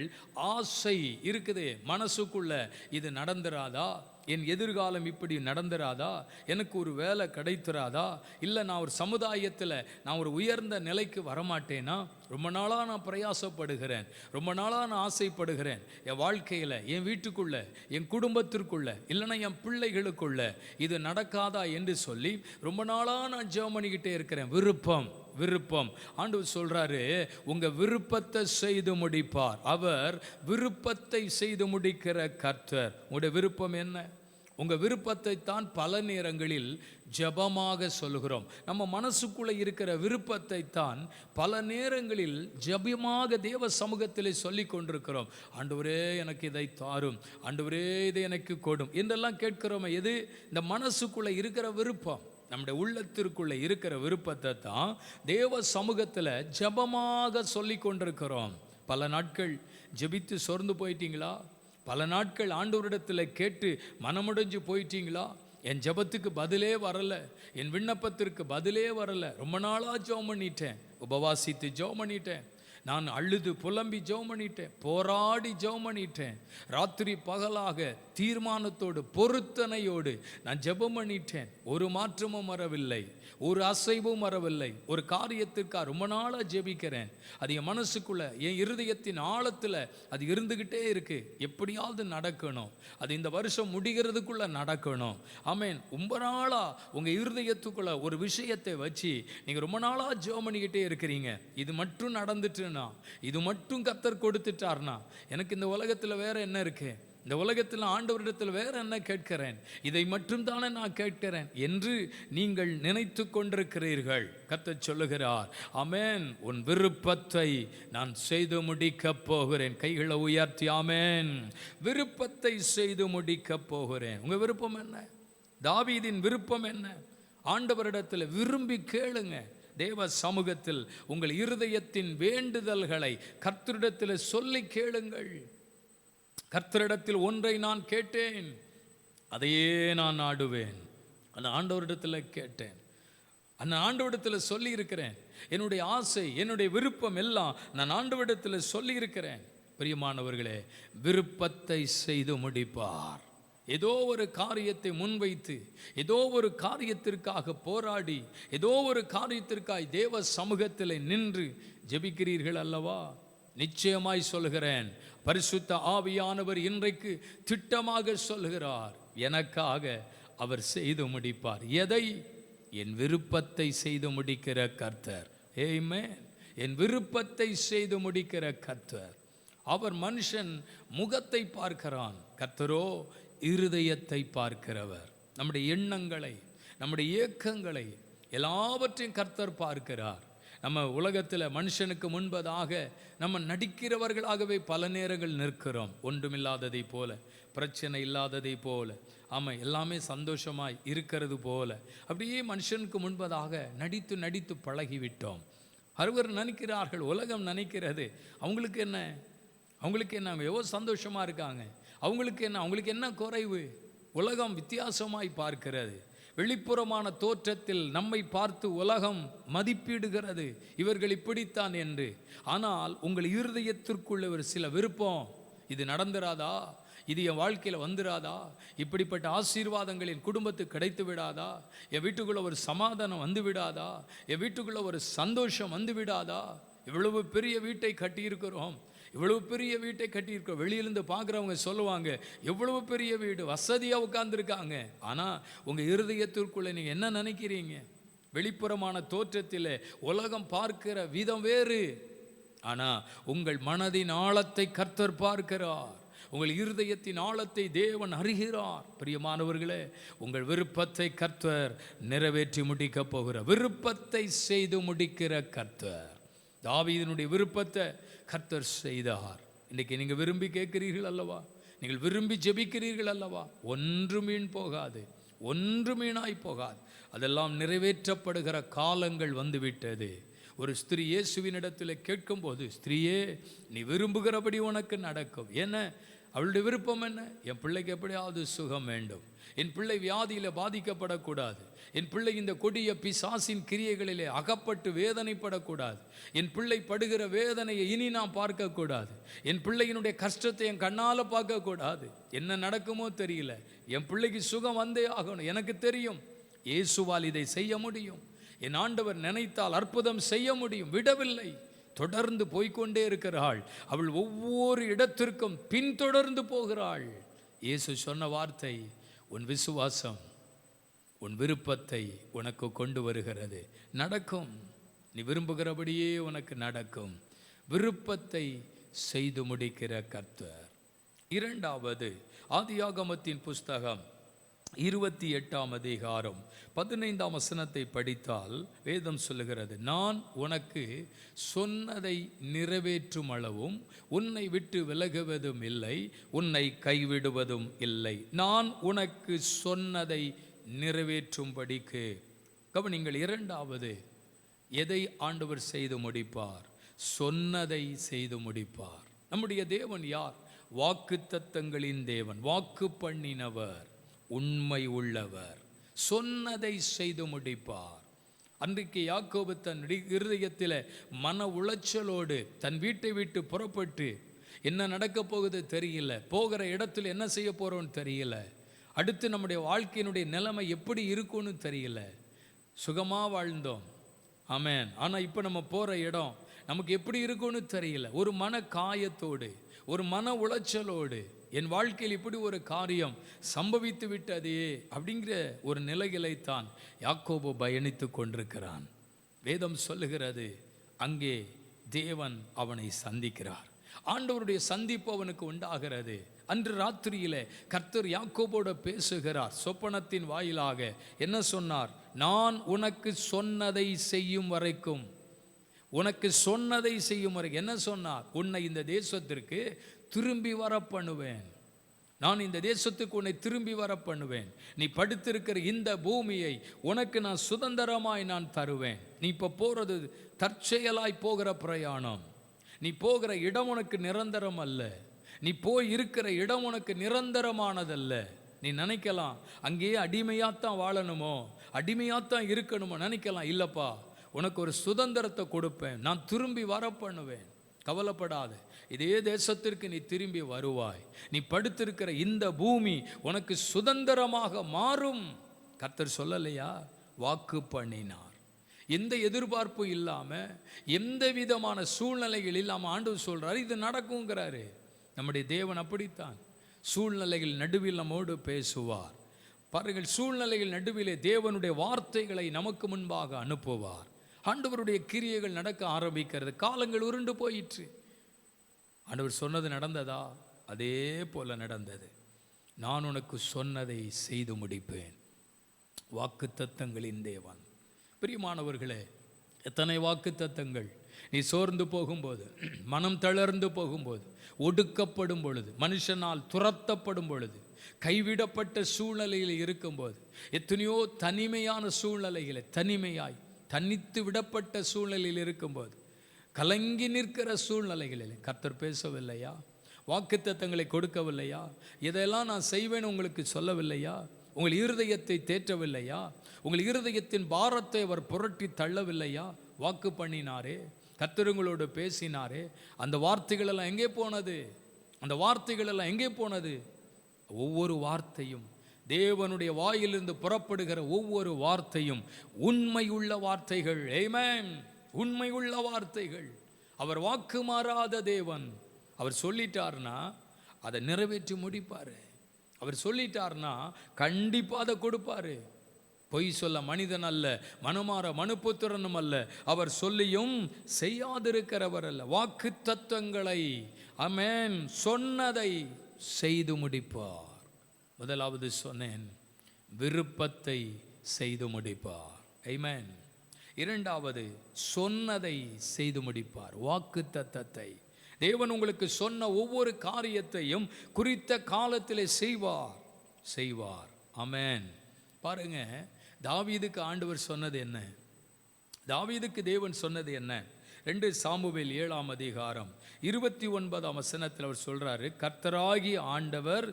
ஆசை இருக்குது மனசுக்குள்ள. இது நடந்துராதா, என் எதிர்காலம் இப்படி நடந்துராதா, எனக்கு ஒரு வேலை கிடைத்துராதா, இல்லை நான் ஒரு சமுதாயத்தில் நான் ஒரு உயர்ந்த நிலைக்கு வரமாட்டேனா, ரொம்ப நாளாக நான் பிரயாசப்படுகிறேன், ரொம்ப நாளாக நான் ஆசைப்படுகிறேன், என் வாழ்க்கையில், என் வீட்டுக்குள்ள, என் குடும்பத்திற்குள்ள, இல்லைன்னா என் பிள்ளைகளுக்குள்ள இது நடக்காதா என்று சொல்லி ரொம்ப நாளாக நான் ஜெபம் பண்ணிக்கிட்டே இருக்கிறேன். விருப்பம் ஆண்டவர் சொல்றாரு, உங்க விருப்பத்தை செய்து முடிப்பார். அவர் விருப்பத்தை செய்து முடிக்கிற கர்த்தர். உங்களுடைய விருப்பம் என்ன? உங்க விருப்பத்தை தான் பல நேரங்களில் ஜெபமாக சொல்லுகிறோம். நம்ம மனசுக்குள்ள இருக்கிற விருப்பத்தை தான் பல நேரங்களில் ஜெபமாக தேவ சமூகத்திலே சொல்லி கொண்டிருக்கிறோம். ஆண்டவரே எனக்கு இதை தாரும், ஆண்டவரே இதை எனக்கு கொடும் என்றெல்லாம் கேட்கிறோம். எது? இந்த மனசுக்குள்ள இருக்கிற விருப்பம், நம்முடைய உள்ளத்திற்குள்ள இருக்கிற விருப்பத்தை தான் தேவ சமூகத்தில் ஜெபமாக சொல்லி கொண்டிருக்கிறோம். பல நாட்கள் ஜெபித்து சோர்ந்து போயிட்டீங்களா? பல நாட்கள் ஆண்டவரிடத்தில் கேட்டு மனமுடைஞ்சு போயிட்டீங்களா? என் ஜெபத்துக்கு பதிலே வரலை, என் விண்ணப்பத்திற்கு பதிலே வரலை, ரொம்ப நாளாக ஜெபம் பண்ணிட்டேன், உபவாசித்து ஜெபம் பண்ணிட்டேன், நான் அழுது புலம்பி ஜெபம் பண்ணிட்டேன், போராடி ஜெபம் பண்ணிட்டேன், ராத்திரி பகலாக தீர்மானத்தோடு பொருத்தனையோடு நான் ஜெபம் பண்ணிட்டேன், ஒரு மாற்றமும் வரவில்லை, ஒரு அசைவும் வரவில்லை. ஒரு காரியத்திற்காக ரொம்ப நாளாக ஜெபிக்கிறேன், அது என் மனசுக்குள்ள, என் இருதயத்தின் ஆழத்தில் அது இருந்துக்கிட்டே இருக்கு, எப்படியாவது நடக்கணும், அது இந்த வருஷம் முடிகிறதுக்குள்ள நடக்கணும். ஆமேன். ரொம்ப நாளாக உங்கள் இருதயத்துக்குள்ள ஒரு விஷயத்தை வச்சு நீங்கள் ரொம்ப நாளாக ஜெபம் பண்ணிக்கிட்டே இருக்கிறீங்க. இது மட்டும் நடந்துட்டு, இது மட்டும் கர்த்தர் கொடுத்துட்டார்னா, எனக்கு இந்த உலகத்தில் வேற என்ன இருக்கு, இந்த உலகத்தில் ஆண்டவரிடத்தில் வேற என்ன கேட்கிறேன், இதை மட்டும் தானே நான் கேட்கிறேன் என்று நீங்கள் நினைத்து கொண்டிருக்கிறீர்கள். கர்த்தர் சொல்லுகிறார், ஆமென், உன் விருப்பத்தை நான் செய்து முடிக்க போகிறேன். கைகளை உயர்த்தி ஆமென். விருப்பத்தை செய்து முடிக்க போகிறேன். உங்க விருப்பம் என்ன? தாவீதின் விருப்பம் என்ன? ஆண்டவரிடத்தில் விரும்பி கேளுங்க. தேவ சமூகத்தில் உங்கள் இருதயத்தின் வேண்டுதல்களை கர்த்தரிடத்தில் சொல்லி கேளுங்கள். கர்த்தரிடத்தில் ஒன்றை நான் கேட்டேன், அதையே நான் நாடுவேன். அந்த ஆண்டவரிடத்தில் கேட்டேன், அந்த ஆண்டவரிடத்தில் சொல்லி இருக்கிறேன். என்னுடைய ஆசை, என்னுடைய விருப்பம் எல்லாம் நான் ஆண்டவரிடத்தில் சொல்லி இருக்கிறேன். பிரியமானவர்களே, விருப்பத்தை செய்து முடிப்பார். ஏதோ ஒரு காரியத்தை முன்வைத்து, ஏதோ ஒரு காரியத்திற்காக போராடி, ஏதோ ஒரு காரியத்திற்காக தேவ சமூகத்தில் நின்று ஜெபிக்கிறீர்கள் அல்லவா? நிச்சயமாய் சொல்கிறேன், பரிசுத்த ஆவியானவர் இன்றைக்கு திட்டமாக சொல்கிறார், எனக்காக அவர் செய்து முடிப்பார். எதை? என் விருப்பத்தை செய்து முடிக்கிற கர்த்தர். ஆமென். என் விருப்பத்தை செய்து முடிக்கிற கர்த்தர். அவர் மனுஷன் முகத்தை பார்க்கிறான், கர்த்தரோ இருதயத்தை பார்க்கிறவர். நம்முடைய எண்ணங்களை, நம்முடைய ஏக்கங்களை எல்லாவற்றையும் கர்த்தர் பார்க்கிறார். நம்ம உலகத்தில் மனுஷனுக்கு முன்பதாக நம்ம நடிக்கிறவர்களாகவே பல நேரங்கள் நிற்கிறோம். ஒன்றுமில்லாததை போல, பிரச்சனை இல்லாததை போல, ஆமாம், எல்லாமே சந்தோஷமாய் இருக்கிறது போல அப்படியே மனுஷனுக்கு முன்பதாக நடித்து நடித்து பழகிவிட்டோம். அறுவர் நினைக்கிறார்கள், உலகம் நினைக்கிறது, அவங்களுக்கு என்ன, அவங்களுக்கு என்ன, அவங்க எவ்வளோ சந்தோஷமாக இருக்காங்க, அவங்களுக்கு என்ன, அவங்களுக்கு என்ன குறைவு? உலகம் வித்தியாசமாய் பார்க்கிறது. வெளிப்புறமான தோற்றத்தில் நம்மை பார்த்து உலகம் மதிப்பிடுகிறது, இவர்கள் இப்படித்தான் என்று. ஆனால் உங்கள் இருதயத்திற்குள்ள ஒரு சில விருப்பம், இது நடந்துராதா, இது என் வாழ்க்கையில் வந்துடாதா, இப்படிப்பட்ட ஆசீர்வாதங்களின் குடும்பத்துக்கு கிடைத்து விடாதா, என் வீட்டுக்குள்ளே ஒரு சமாதானம் வந்து விடாதா, என் வீட்டுக்குள்ளே ஒரு சந்தோஷம் வந்து விடாதா? இவ்வளவு பெரிய வீட்டை கட்டியிருக்கிறோம், இவ்வளவு பெரிய வீட்டை கட்டியிருக்கோம். வெளியிலிருந்து பார்க்குறவங்க சொல்லுவாங்க, எவ்வளவு பெரிய வீடு, வசதியாக உட்கார்ந்துருக்காங்க. ஆனால் உங்கள் இருதயத்திற்குள்ளே நீங்கள் என்ன நினைக்கிறீங்க? வெளிப்புறமான தோற்றத்தில் உலகம் பார்க்கிற விதம் வேறு, ஆனால் உங்கள் மனதின் ஆழத்தை கர்த்தர் பார்க்கிறார். உங்கள் இருதயத்தின் ஆழத்தை தேவன் அறிகிறார். பிரியமானவர்களே, உங்கள் விருப்பத்தை கர்த்தர் நிறைவேற்றி முடிக்க போகிறார். விருப்பத்தை செய்து முடிக்கிற கர்த்தர். தாவீதினுடைய விருப்பத்தை கர்த்தர் செய்தார். இன்றைக்கி நீங்கள் விரும்பி கேட்கிறீர்கள் அல்லவா, நீங்கள் விரும்பி ஜெபிக்கிறீர்கள் அல்லவா, ஒன்று மீன் போகாது, ஒன்று மீனாய் போகாது, அதெல்லாம் நிறைவேற்றப்படுகிற காலங்கள் வந்துவிட்டது. ஒரு ஸ்திரீ இயேசுவினிடத்தில் கேட்கும்போது, ஸ்திரீயே, நீ விரும்புகிறபடி உனக்கு நடக்கும். ஏன்னா அவளுடைய விருப்பம் என்ன? என் பிள்ளைக்கு எப்படியாவது சுகம் வேண்டும், என் பிள்ளை வியாதியில் பாதிக்கப்படக்கூடாது, என் பிள்ளை இந்த கொடிய பிசாசின் கிரியைகளிலே அகப்பட்டு வேதனைப்படக்கூடாது, என் பிள்ளை படுகிற வேதனையை இனி நான் பார்க்கக்கூடாது, என் பிள்ளையினுடைய கஷ்டத்தை என் கண்ணால் பார்க்கக்கூடாது. என்ன நடக்குமோ தெரியல, என் பிள்ளைக்கு சுகம் வந்தே ஆகணும். எனக்கு தெரியும் இயேசுவால் இதை செய்ய முடியும், என் ஆண்டவர் நினைத்தால் அற்புதம் செய்ய முடியும். விடவில்லை, தொடர்ந்து போய்கொண்டே இருக்கிறாள். அவள் ஒவ்வொரு இடத்திற்கும் பின்தொடர்ந்து போகிறாள். இயேசு சொன்ன வார்த்தை, உன் விசுவாசம் உன் விருப்பத்தை உனக்கு கொண்டு வருகிறது. நடக்கும், நீ விரும்புகிறபடியே உனக்கு நடக்கும். விருப்பத்தை செய்து முடிக்கிற கர்த்தர். இரண்டாவது, ஆதியாகமத்தின் புஸ்தகம் 28ஆம் அதிகாரம் 15ஆம் வசனத்தை படித்தால் வேதம் சொல்லுகிறது, நான் உனக்கு சொன்னதை நிறைவேற்றும் அளவும் உன்னை விட்டு விலகுவதும் இல்லை, உன்னை கைவிடுவதும் இல்லை. நான் உனக்கு சொன்னதை நிறைவேற்றும்படிக்கு. கவனிங்கள், இரண்டாவது, எதை ஆண்டவர் செய்து முடிப்பார்? சொன்னதை செய்து முடிப்பார். நம்முடைய தேவன் யார்? வாக்குத்தத்தங்களின் தேவன், வாக்கு பண்ணினவர், உண்மை உள்ளவர், சொன்னதை செய்து முடிப்பார். அன்றைக்கு யாக்கோபு தன் இருதயத்தில் மன உளைச்சலோடு தன் வீட்டை விட்டு புறப்பட்டு, என்ன நடக்க போகுது தெரியல, போகிற இடத்துல என்ன செய்ய போகிறோன்னு தெரியல, அடுத்து நம்முடைய வாழ்க்கையினுடைய நிலைமை எப்படி இருக்கும்னு தெரியல. சுகமாக வாழ்ந்தோம், ஆமென். ஆனால் இப்போ நம்ம போகிற இடம் நமக்கு எப்படி இருக்கும்னு தெரியல. ஒரு மன காயத்தோடு, ஒரு மன உளைச்சலோடு, என் வாழ்க்கையில் இப்படி ஒரு காரியம் சம்பவித்து விட்டதே அப்படிங்கிற ஒரு நிலையிலைத்தான் யாக்கோபு பயணித்து கொண்டிருக்கிறான். வேதம் சொல்லுகிறது, அங்கே தேவன் அவனை சந்திக்கிறார். ஆண்டவருடைய சந்திப்பு அவனுக்கு உண்டாகிறது. அன்று ராத்திரியிலே கர்த்தர் யாக்கோபோடு பேசுகிறார். சொப்பனத்தின் வாயிலாக என்ன சொன்னார்? நான் உனக்கு சொன்னதை செய்யும் வரைக்கும், உனக்கு சொன்னதை செய்யும் வரைக்கும். என்ன சொன்னார்? உன்னை இந்த தேசத்திற்கு திரும்பி வர பண்ணுவேன், நான் இந்த தேசத்துக்கு உன்னை திரும்பி வர பண்ணுவேன், நீ படுத்திருக்கிற இந்த பூமியை உனக்கு நான் சுதந்திரமாய் நான் தருவேன். நீ இப்போ போகிறது தற்செயலாய் போகிற பிரயாணம், நீ போகிற இடம் உனக்கு நிரந்தரம் அல்ல, நீ போய் இருக்கிற இடம் உனக்கு நிரந்தரமானதல்ல. நீ நினைக்கலாம் அங்கேயே அடிமையாத்தான் வாழணுமோ, அடிமையாத்தான் இருக்கணுமோ நினைக்கலாம். இல்லைப்பா, உனக்கு ஒரு சுதந்திரத்தை கொடுப்பேன், நான் திரும்பி வர பண்ணுவேன். கவலைப்படாத, இதே தேசத்திற்கு நீ திரும்பி வருவாய், நீ படுத்திருக்கிற இந்த பூமி உனக்கு சுதந்திரமாக மாறும். கர்த்தர் சொல்லலையா? வாக்கு பண்ணினார். எந்த எதிர்பார்ப்பும் இல்லாமல், எந்த விதமான சூழ்நிலைகள் இல்லாமல் ஆண்டவர் சொல்றாரு, இது நடக்குங்கிறாரு. நம்முடைய தேவன் அப்படித்தான், சூழ்நிலைகள் நடுவில் நம்மோடு பேசுவார். பாருங்கள், சூழ்நிலைகள் நடுவிலே தேவனுடைய வார்த்தைகளை நமக்கு முன்பாக அனுப்புவார். ஆண்டவருடைய கிரியைகள் நடக்க ஆரம்பிக்கிறது. காலங்கள் உருண்டு போயிற்று. ஆண்டவர் சொன்னது நடந்ததா? அதே போல நடந்தது. நான் உனக்கு சொன்னதை செய்து முடிப்பேன். வாக்குத்தத்தங்களின் தேவன். பிரியமானவர்களே, எத்தனை வாக்குத்தத்தங்கள்! நீ சோர்ந்து போகும்போது, மனம் தளர்ந்து போகும்போது, ஒடுக்கப்படும் பொழுது, மனுஷனால் துரத்தப்படும் பொழுது, கைவிடப்பட்ட சூழ்நிலையில் இருக்கும்போது, எத்தனையோ தனிமையான சூழ்நிலைகளை, தனிமையாய் தனித்து விடப்பட்ட சூழ்நிலையில் இருக்கும்போது, கலங்கி நிற்கிற சூழ்நிலைகளில் கர்த்தர் பேசவில்லையா? வாக்குத்தத்தங்களை கொடுக்கவில்லையா? இதெல்லாம் நான் செய்வேன் உங்களுக்கு சொல்லவில்லையா? உங்கள் இருதயத்தை தேற்றவில்லையா? உங்கள் இருதயத்தின் பாரத்தை அவர் புரட்டி தள்ளவில்லையா? வாக்கு பண்ணினாரே, கர்த்தர் உங்களோடு பேசினாரே, அந்த வார்த்தைகளெல்லாம் எங்கே போனது? அந்த வார்த்தைகளெல்லாம் எங்கே போனது? ஒவ்வொரு வார்த்தையும், தேவனுடைய வாயிலிருந்து புறப்படுகிற ஒவ்வொரு வார்த்தையும் உண்மையுள்ள வார்த்தைகள். ஆமென். உண்மையுள்ள வார்த்தைகள். அவர் வாக்கு மாறாத தேவன். அவர் சொல்லிட்டார்னா அதை நிறைவேற்றி முடிப்பார். அவர் சொல்லிட்டார்னா கண்டிப்பாக அதை கொடுப்பாரு. பொய் சொல்ல மனிதன் அல்ல, மனுமாற மனுபுத்திரனும் அல்ல. அவர் சொல்லியும் செய்யாதிருக்கிறவர் அல்ல. வாக்கு தத்தங்களை, ஆமென், சொன்னதை செய்து முடிப்பார். முதலாவது சொன்னேன், விருப்பத்தை செய்து முடிப்பார். ஆமென். இரண்டாவது, சொன்னதை செய்து முடிப்பார். வாக்கு தத்தத்தை தேவன் உங்களுக்கு சொன்ன ஒவ்வொரு காரியத்தையும் குறித்த காலத்திலே செய்வார். ஆமென். பாருங்க, தாவீதுக்கு ஆண்டவர் சொன்னது என்ன? தாவீதுக்கு தேவன் சொன்னது என்ன? 2 சாமுவேல் 7ஆம் அதிகாரம் 29ஆம் வசனத்தில் அவர் சொல்றாரு, கர்த்தராகி ஆண்டவர்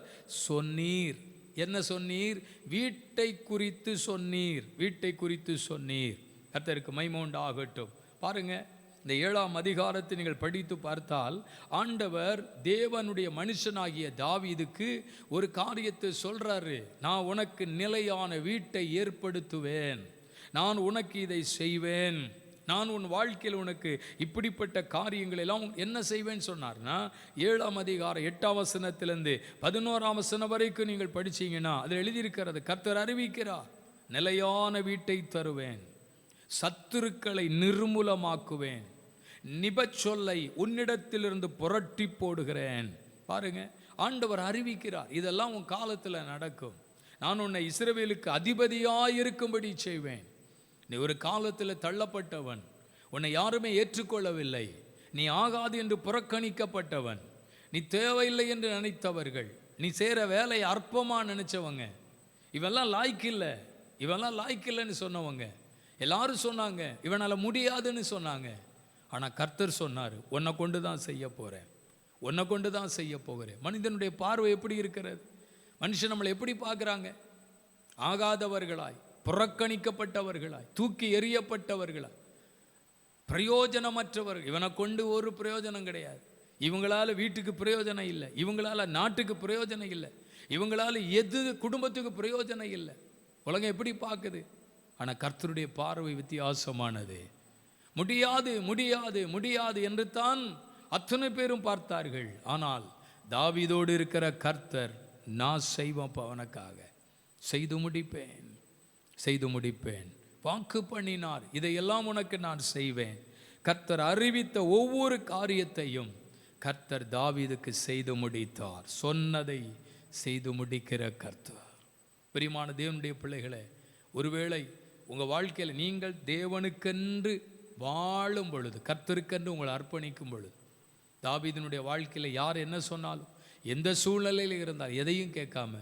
சொன்னீர். என்ன சொன்னீர்? வீட்டை குறித்து சொன்னீர். வீட்டை குறித்து சொன்னீர். கர்த்தருக்கு மகிமை உண்டாகட்டும். பாருங்க, இந்த 7ஆம் அதிகாரத்தை நீங்கள் படித்து பார்த்தால் ஆண்டவர் தேவனுடைய மனுஷனாகிய தாவீதுக்கு ஒரு காரியத்தை சொல்றாரு. நான் உனக்கு நிலையான வீட்டை ஏற்படுத்துவேன், நான் உனக்கு இதை செய்வேன், நான் உன் வாழ்க்கையில் உனக்கு இப்படிப்பட்ட காரியங்கள் எல்லாம் என்ன செய்வேன்னு சொன்னார்னா, 7ஆம் அதிகாரம் 8ஆம் வசனத்திலிருந்து 11ஆம் வசனம் வரைக்கும் நீங்கள் படிச்சீங்கன்னா அதில் எழுதியிருக்கிறது. கர்த்தர் அறிவிக்கிறார், நிலையான வீட்டை தருவேன், சத்துருக்களை நிர்மூலமாக்குவேன், நிபச்சொல்லை உன்னிடத்திலிருந்து புரட்டி போடுகிறேன். பாருங்க, ஆண்டவர் அறிவிக்கிறார், இதெல்லாம் உன் காலத்தில் நடக்கும். நான் உன்னை இஸ்ரவேலுக்கு அதிபதியாயிருக்கும்படி செய்வேன். நீ ஒரு காலத்தில் தள்ளப்பட்டவன், உன்னை யாருமே ஏற்றுக்கொள்ளவில்லை, நீ ஆகாது என்று புறக்கணிக்கப்பட்டவன், நீ தேவையில்லை என்று நினைத்தவர்கள், நீ செய்கிற வேலையை அற்பமாக நினைச்சவங்க, இவெல்லாம் லாய்க்கில்லை, இவெல்லாம் லாய்க்கில்லைன்னு சொன்னவங்க எல்லாரும் சொன்னாங்க, இவனால் முடியாதுன்னு சொன்னாங்க. ஆனால் கர்த்தர் சொன்னார், உன்னை கொண்டு தான் செய்ய போகிறேன், உன்னை கொண்டு தான் செய்ய போகிறேன். மனிதனுடைய பார்வை எப்படி இருக்கிறது? மனுஷன் நம்மளை எப்படி பார்க்குறாங்க? ஆகாதவர்களாய், புறக்கணிக்கப்பட்டவர்களாய், தூக்கி எறியப்பட்டவர்களாய், பிரயோஜனமற்றவர்கள். இவனை கொண்டு ஒரு பிரயோஜனம் கிடையாது, இவங்களால வீட்டுக்கு பிரயோஜனம் இல்லை, இவங்களால நாட்டுக்கு பிரயோஜனம் இல்லை, இவங்களால எது குடும்பத்துக்கு பிரயோஜனம் இல்லை. உலகம் எப்படி பார்க்குது? ஆனால் கர்த்தருடைய பார்வை வித்தியாசமானது. முடியாது முடியாது முடியாது என்று தான் அத்தனை பேரும் பார்த்தார்கள். ஆனால் தாவீதோடு இருக்கிற கர்த்தர், நான் செய்வேன், அவனுக்காக செய்து முடிப்பேன், செய்து முடிப்பேன், வாக்கு பண்ணினார், இதையெல்லாம் உனக்கு நான் செய்வேன். கர்த்தர் அறிவித்த ஒவ்வொரு காரியத்தையும் கர்த்தர் தாவீதுக்கு செய்து முடித்தார். சொன்னதை செய்து முடிக்கிற கர்த்தர். பிரியமான தேவனுடைய பிள்ளைகளே, ஒருவேளை உங்கள் வாழ்க்கையில் நீங்கள் தேவனுக்கென்று வாழும் பொழுது, கர்த்தருக்கென்று உங்களை அர்ப்பணிக்கும் பொழுது, தாவீதினுடைய வாழ்க்கையில் யார் என்ன சொன்னாலும், எந்த சூழ்நிலையில் இருந்தால் எதையும் கேட்காம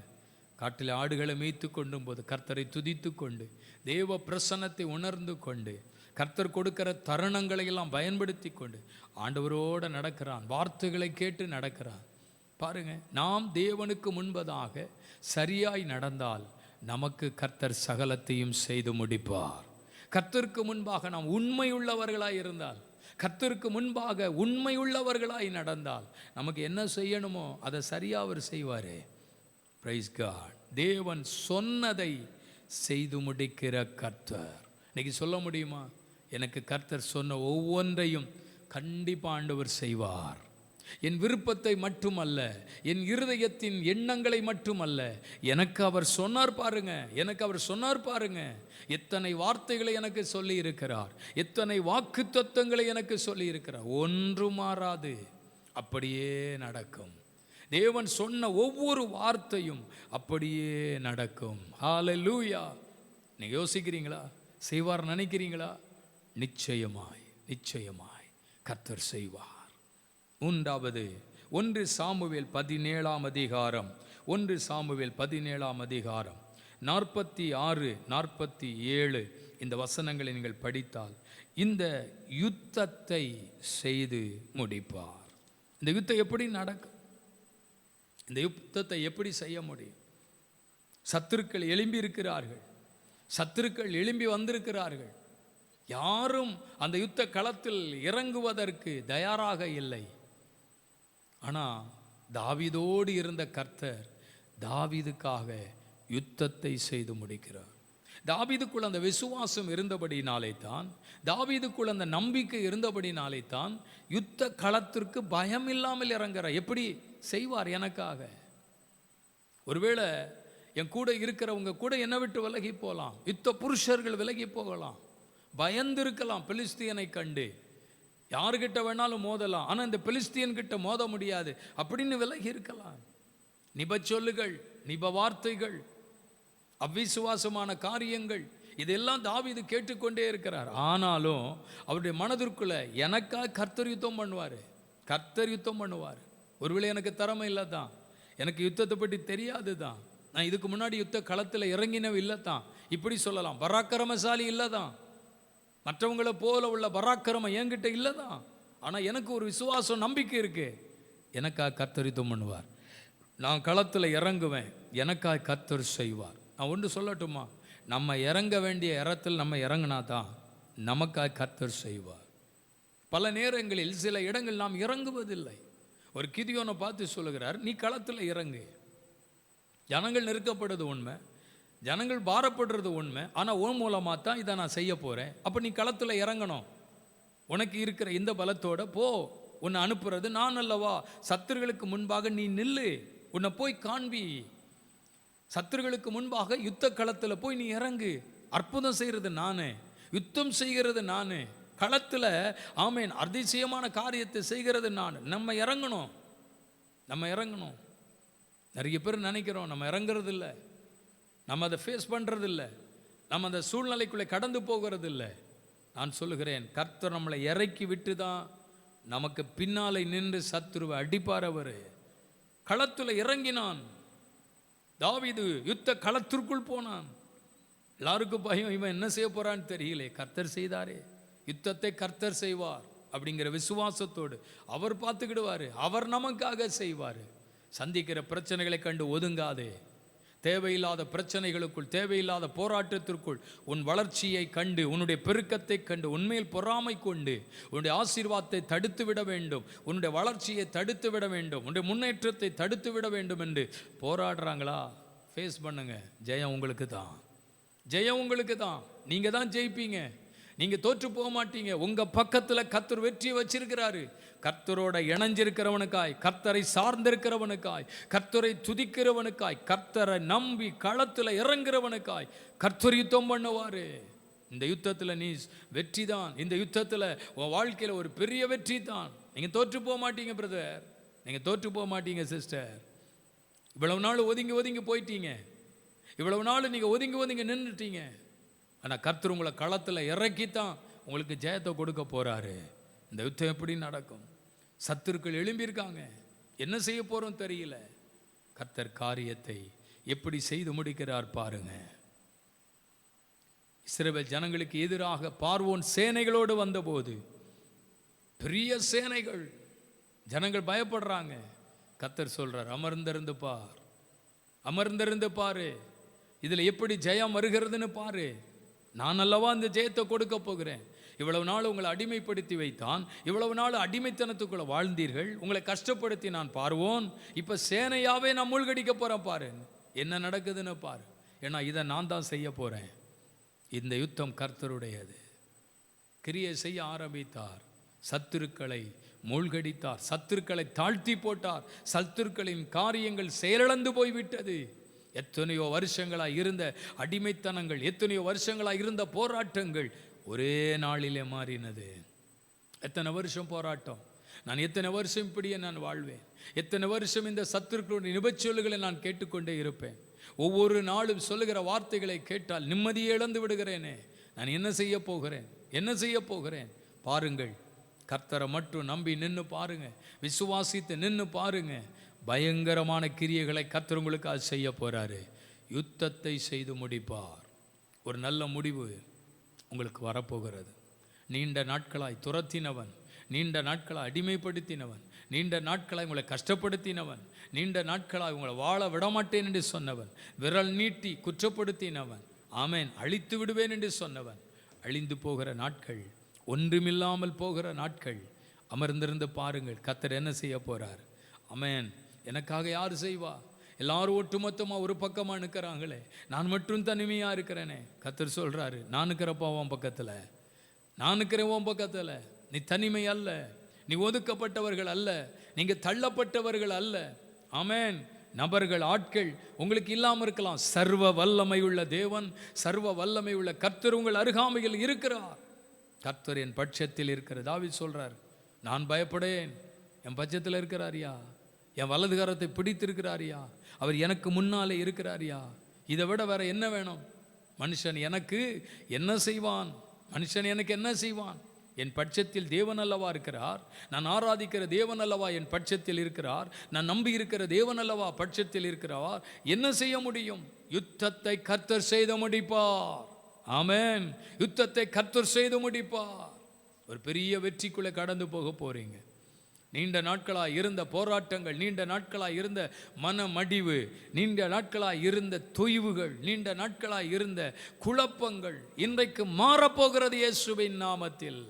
காட்டில் ஆடுகளை மேய்த்து கொண்டும் போது கர்த்தரை துதித்து கொண்டு, தேவ பிரசன்னத்தை உணர்ந்து கொண்டு, கர்த்தர் கொடுக்கிற தருணங்களை எல்லாம் பயன்படுத்தி கொண்டு ஆண்டவரோடு நடக்கிறான், வார்த்தைகளை கேட்டு நடக்கிறான். பாருங்க, நாம் தேவனுக்கு முன்பதாக சரியாய் நடந்தால் நமக்கு கர்த்தர் சகலத்தையும் செய்து முடிப்பார். கர்த்தருக்கு முன்பாக நாம் உண்மையுள்ளவர்களாய் இருந்தால், கர்த்தருக்கு முன்பாக உண்மையுள்ளவர்களாய் நடந்தால், நமக்கு என்ன செய்யணுமோ அதை சரியாக அவர் செய்வார். Praise God. தேவன் சொன்னதை செய்து முடிக்கிற கர்த்தர். இன்னைக்கு சொல்ல முடியுமா, எனக்கு கர்த்தர் சொன்ன ஒவ்வொன்றையும் கண்டிப்பாக ஆண்டவர் செய்வார். என் விருப்பத்தை மட்டுமல்ல, என் இருதயத்தின் எண்ணங்களை மட்டுமல்ல, எனக்கு அவர் சொன்னார் பாருங்க, எனக்கு அவர் சொன்னார் பாருங்க. எத்தனை வார்த்தைகளை எனக்கு சொல்லி இருக்கிறார், எத்தனை வாக்கு தத்தங்களை எனக்கு சொல்லி இருக்கிறார். ஒன்று மாறாது, அப்படியே நடக்கும். தேவன் சொன்ன ஒவ்வொரு வார்த்தையும் அப்படியே நடக்கும். ஹல்லேலூயா. நீங்க யோசிக்கிறீங்களா? செய்வார் நினைக்கிறீங்களா? நிச்சயமாய் நிச்சயமாய் கர்த்தர் செய்வார். மூன்றாவது, 1 சாமுவேல் 17ஆம் அதிகாரம், 1 சாமுவேல் 17ஆம் அதிகாரம் 46, 47 இந்த வசனங்களை நீங்கள் படித்தால், இந்த யுத்தத்தை செய்து முடிப்பார். இந்த யுத்தம் எப்படி நடக்கும்? இந்த யுத்தத்தை எப்படி செய்ய முடியும்? சத்துருக்கள் எழும்பி இருக்கிறார்கள், சத்துருக்கள் எழும்பி வந்திருக்கிறார்கள். யாரும் அந்த யுத்த களத்தில் இறங்குவதற்கு தயாராக இல்லை. ஆனால் தாவீதோடு இருந்த கர்த்தர் தாவீதுக்காக யுத்தத்தை செய்து முடிக்கிறார். தாவீதுக்குள் அந்த விசுவாசம் இருந்தபடினாலே தான், தாவீதுக்குள் அந்த நம்பிக்கை இருந்தபடினாலே தான் யுத்த களத்திற்கு பயம் இல்லாமல் இறங்குறார். எப்படி செய்வார் எனக்காக? ஒருவேளை என் கூட இருக்கிறவங்க கூட என்னை விட்டு விலகி போகலாம், யுத்த புருஷர்கள் விலகி போகலாம், பயந்திருக்கலாம், பெலிஸ்தியனை கண்டு யாருக்கிட்ட வேணாலும் மோதலாம், ஆனால் இந்த பெலிஸ்தியன் கிட்ட மோத முடியாது அப்படின்னு விலகி இருக்கலாம். நிபச்சொல்லுகள், நிப வார்த்தைகள், அவ்விசுவாசமான காரியங்கள், இதெல்லாம் தாவீது கேட்டுக்கொண்டே இருக்கிறார். ஆனாலும் அவருடைய மனதிற்குள்ள எனக்காக கர்த்தர் யுத்தம் பண்ணுவார், கர்த்தர் யுத்தம் பண்ணுவார். ஒருவேளை எனக்கு திறமை இல்லை தான், எனக்கு யுத்தத்தை பற்றி தெரியாது தான், நான் இதுக்கு முன்னாடி யுத்த களத்தில் இறங்கினவ இல்லை தான், இப்படி சொல்லலாம், பராக்கிரமசாலி இல்லை தான், மற்றவங்களை போல உள்ள பராக்கிரமம் என்கிட்ட இல்லை தான். ஆனால் எனக்கு ஒரு விசுவாசம், நம்பிக்கை இருக்கு. எனக்காக கர்த்தர் யுத்தம் பண்ணுவார். நான் களத்தில் இறங்குவேன், எனக்காக கர்த்தர் செய்வார். நான் ஒன்று சொல்லட்டுமா, நம்ம இறங்க வேண்டிய இடத்தில் நம்ம இறங்கினா தான் நமக்காக கர்த்தர் செய்வார். பல நேரங்களில் சில இடங்கள் நாம் இறங்குவதில்லை. ஒரு கிதியோனை பார்த்து சொல்லுகிறார், நீ களத்தில் இறங்கு. ஜனங்கள் நெருக்கப்படுறது உண்மை, ஜனங்கள் பாரப்படுறது உண்மை, ஆனால் உன் மூலமாக தான் இதை நான் செய்ய போகிறேன். அப்போ நீ களத்தில் இறங்கணும். உனக்கு இருக்கிற இந்த பலத்தோட போ, உன்னை அனுப்புறது நான் அல்லவா. சத்துருகளுக்கு முன்பாக நீ நில்லு, உன்னை போய் காண்பி. சத்துருகளுக்கு முன்பாக யுத்த களத்தில் போய் நீ இறங்கு. அற்புதம் செய்கிறது நான், யுத்தம் செய்கிறது நான், களத்தில் ஆமேன் அதிசயமான காரியத்தை செய்கிறது நான். நம்ம இறங்கணும், நம்ம இறங்கணும். நிறைய பேர் நினைக்கிறோம் நம்ம இறங்குறது இல்லை, நம்ம அதை ஃபேஸ் பண்ணுறது இல்லை, நம்ம அந்த சூழ்நிலைக்குள்ளே கடந்து போகிறது இல்லை. நான் சொல்லுகிறேன், கர்த்தர் நம்மளை இறக்கி விட்டு தான் நமக்கு பின்னாலே நின்று சத்துருவை அடிப்பார். அவர் களத்தில் இறங்கினான். தாவீது யுத்த களத்திற்குள் போனான். எல்லாருக்கும் பயம், இவன் என்ன செய்ய போறான்னு தெரியல. கர்த்தர் செய்தாரே, யுத்தத்தை கர்த்தர் செய்வார் அப்படிங்கிற விசுவாசத்தோடு அவர் பார்த்துக்கிடுவார், அவர் நமக்காக செய்வார். சந்திக்கிற பிரச்சனைகளை கண்டு ஒதுங்காதே. தேவையில்லாத பிரச்சனைகளுக்குள், தேவையில்லாத போராட்டத்திற்குள் உன் வளர்ச்சியை கண்டு, உன்னுடைய பெருக்கத்தை கண்டு, உண்மையில் பொறாமை கொண்டு உன்னுடைய ஆசீர்வாதத்தை தடுத்து விட வேண்டும், உன்னுடைய வளர்ச்சியை தடுத்து விட வேண்டும், உன்னுடைய முன்னேற்றத்தை தடுத்து விட வேண்டும் என்று போராடுறாங்களா? ஃபேஸ் பண்ணுங்க. ஜெயம் உங்களுக்கு தான், ஜெயம் உங்களுக்கு தான். நீங்கள் தான் ஜெயிப்பீங்க, நீங்கள் தோற்று போக மாட்டீங்க. உங்கள் பக்கத்தில் கர்த்தர் வெற்றியை வச்சிருக்கிறாரு. கர்த்தரோட இணைஞ்சிருக்கிறவனுக்காய், கர்த்தரை சார்ந்திருக்கிறவனுக்காய், கர்த்தரை துதிக்கிறவனுக்காய், கர்த்தரை நம்பி களத்தில் இறங்குறவனுக்காய் கர்த்தர் யுத்தம் பண்ணுவார். இந்த யுத்தத்தில் நீ வெற்றி தான். இந்த யுத்தத்தில் உன் வாழ்க்கையில் ஒரு பெரிய வெற்றி தான். நீங்கள் தோற்று போக மாட்டீங்க பிரதர், நீங்கள் தோற்று போக மாட்டீங்க சிஸ்டர். இவ்வளவு நாள் ஒதுங்கி ஒதுங்கி போயிட்டீங்க, இவ்வளவு நாள் நீங்கள் ஒதுங்கி ஒதுங்கி நின்றுட்டீங்க. ஆனால் கர்த்தர் உங்களை களத்தில் இறக்கித்தான் உங்களுக்கு ஜெயத்தை கொடுக்க போகிறாரு. இந்த யுத்தம் எப்படி நடக்கும்? சத்துருக்கள் எழும்பியிருக்காங்க, என்ன செய்ய போகிறோம் தெரியல. கர்த்தர் காரியத்தை எப்படி செய்து முடிக்கிறார் பாருங்க. இஸ்ரவேல் ஜனங்களுக்கு எதிராக பார்வோன் சேனைகளோடு வந்தபோது, பெரிய சேனைகள், ஜனங்கள் பயப்படுறாங்க. கர்த்தர் சொல்றார், அமர்ந்திருந்து பார், அமர்ந்திருந்து பாரு, இதில் எப்படி ஜெயம் வருகிறதுன்னு பாரு. நான் அல்லவா இந்த ஜெயத்தை கொடுக்க போகிறேன். இவ்வளவு நாள் உங்களை அடிமைப்படுத்தி வைத்தான், இவ்வளவு நாள் அடிமைத்தனத்துக்குள்ள வாழ்ந்தீர்கள், உங்களை கஷ்டப்படுத்தி நான் பார்வோன், இப்போ சேனையாவே நான் மூழ்கடிக்க போகிறேன். பாரு என்ன நடக்குதுன்னு பாரு. ஏன்னா இதை நான் தான் செய்ய போகிறேன். இந்த யுத்தம் கர்த்தருடையது. கிரியை செய்ய ஆரம்பித்தார், சத்துருக்களை மூழ்கடித்தார், சத்துருக்களை தாழ்த்தி போட்டார், சத்துருக்களின் காரியங்கள் செயலிழந்து போய்விட்டது. எத்தனையோ வருஷங்களாக இருந்த அடிமைத்தனங்கள், எத்தனையோ வருஷங்களாக இருந்த போராட்டங்கள் ஒரே நாளிலே மாறினது. எத்தனை வருஷம் போராட்டம், நான் எத்தனை வருஷம் இப்படியே நான் வாழ்வேன், எத்தனை வருஷம் இந்த சத்துருக்களுடைய நிபச்சொல்லுகளை நான் கேட்டுக்கொண்டே இருப்பேன். ஒவ்வொரு நாளும் சொல்லுகிற வார்த்தைகளை கேட்டால் நிம்மதியை இழந்து விடுகிறேனே. நான் என்ன செய்ய போகிறேன், என்ன செய்ய போகிறேன்? பாருங்கள், கர்த்தரை மட்டும் நம்பி நின்று பாருங்க, விசுவாசித்து நின்று பாருங்க. பயங்கரமான கிரியைகளை கர்த்தர் உங்களுக்காக செய்ய போறாரு. யுத்தத்தை செய்து முடிப்பார். ஒரு நல்ல முடிவு உங்களுக்கு வரப்போகிறது. நீண்ட நாட்களாய் துரத்தினவன், நீண்ட நாட்களாய் அடிமைப்படுத்தினவன், நீண்ட நாட்களாய் உங்களை கஷ்டப்படுத்தினவன், நீண்ட நாட்களாய் உங்களை வாழ விடமாட்டேன் என்று சொன்னவன், விரல் நீட்டி குற்றப்படுத்தினவன், ஆமேன் அழித்து விடுவேன் என்று சொன்னவன், அழிந்து போகிற நாட்கள், ஒன்றுமில்லாமல் போகிற நாட்கள். அமர்ந்திருந்து பாருங்கள், கர்த்தர் என்ன செய்ய போறார். ஆமேன். எனக்காக யார் செய்வா? எல்லாரும் ஒட்டுமொத்தமாக ஒரு பக்கமாக நிற்கிறாங்களே, நான் மட்டும் தனிமையாக இருக்கிறேனே. கர்த்தர் சொல்கிறாரு, நான் இருக்கிறப்பா உன் பக்கத்தில், நான் இருக்கிறேன் உன் பக்கத்தில். நீ தனிமை அல்ல, நீ ஒதுக்கப்பட்டவர்கள் அல்ல, நீங்கள் தள்ளப்பட்டவர்கள் அல்ல. ஆமேன். நபர்கள், ஆட்கள் உங்களுக்கு இல்லாமல் இருக்கலாம். சர்வ வல்லமை உள்ள தேவன், சர்வ வல்லமை உள்ள கர்த்தர் உங்கள் அருகாமையில் இருக்கிறார். கர்த்தர் என் பட்சத்தில் இருக்கிற தாவீது சொல்றார், நான் பயப்படேன், என் பட்சத்தில் இருக்கிறாரியா, என் வலது கரத்தை பிடித்திருக்கிறாரியா, அவர் எனக்கு முன்னாலே இருக்கிறாரியா. இதை விட வேற என்ன வேணும்? மனுஷன் எனக்கு என்ன செய்வான், மனுஷன் எனக்கு என்ன செய்வான்? என் பட்சத்தில் தேவன் அல்லவா இருக்கிறார், நான் ஆராதிக்கிற தேவன் அல்லவா என் பட்சத்தில் இருக்கிறார், நான் நம்பி இருக்கிற தேவன் அல்லவா பட்சத்தில் இருக்கிறார். என்ன செய்ய முடியும்? யுத்தத்தை கர்த்தர் செய்து முடிப்பார். ஆமென். யுத்தத்தை கர்த்தர் செய்து முடிப்பார். ஒரு பெரிய வெற்றிக்குள்ளே கடந்து போக போறீங்க. நீண்ட நாட்களாக இருந்த போராட்டங்கள், நீண்ட நாட்களாக இருந்த மனமடிவு, நீண்ட நாட்களாக இருந்த தொய்வுகள், நீண்ட நாட்களாக இருந்த குழப்பங்கள் இன்றைக்கு மாறப்போகிறது இயேசுவின் நாமத்தில்.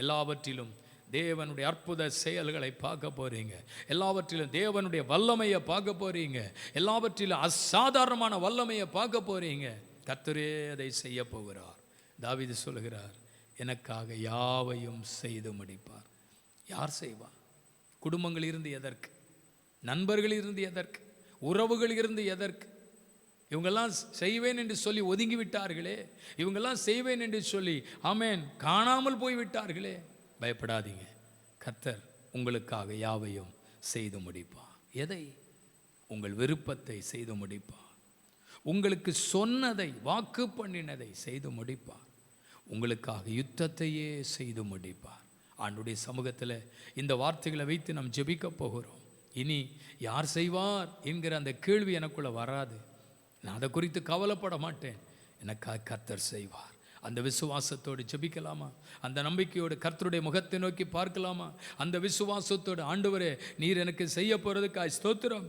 எல்லாவற்றிலும் தேவனுடைய அற்புத செயல்களை பார்க்க போறீங்க. எல்லாவற்றிலும் தேவனுடைய வல்லமையை பார்க்க போறீங்க. எல்லாவற்றிலும் அசாதாரணமான வல்லமையை பார்க்க போறீங்க. கர்த்தரே அதை செய்ய போகிறார். தாவீது சொல்கிறார், எனக்காக யாவையும் செய்து முடிப்பார். யார் செய்வார்? குடும்பங்கள் இருந்து எதற்கு? நண்பர்கள் இருந்து எதற்கு? உறவுகள் இருந்து எதற்கு? இவங்கெல்லாம் செய்வேன் என்று சொல்லி ஒதுங்கி விட்டார்களே, இவங்கெல்லாம் செய்வேன் என்று சொல்லி ஆமென் காணாமல் போய் விட்டார்களே. பயப்படாதீங்க, கர்த்தர் உங்களுக்காக யாவையும் செய்து முடிப்பார். எதை? உங்கள் விருப்பத்தை செய்து முடிப்பார். உங்களுக்கு சொன்னதை, வாக்கு பண்ணினதை செய்து முடிப்பார். உங்களுக்காக யுத்தத்தையே செய்து முடிப்பார். ஆண்டுடைய சமூகத்தில் இந்த வார்த்தைகளை வைத்து நாம் ஜெபிக்க போகிறோம். இனி யார் செய்வார் என்கிற அந்த கேள்வி எனக்குள்ள வராது. நான் அதை குறித்து கவலைப்பட மாட்டேன். எனக்காக கர்த்தர் செய்வார். அந்த விசுவாசத்தோடு ஜெபிக்கலாமா? அந்த நம்பிக்கையோடு கர்த்தருடைய முகத்தை நோக்கி பார்க்கலாமா? அந்த விசுவாசத்தோடு, ஆண்டவரே நீர் எனக்கு செய்ய போகிறதுக்காய் ஸ்தோத்திரம்,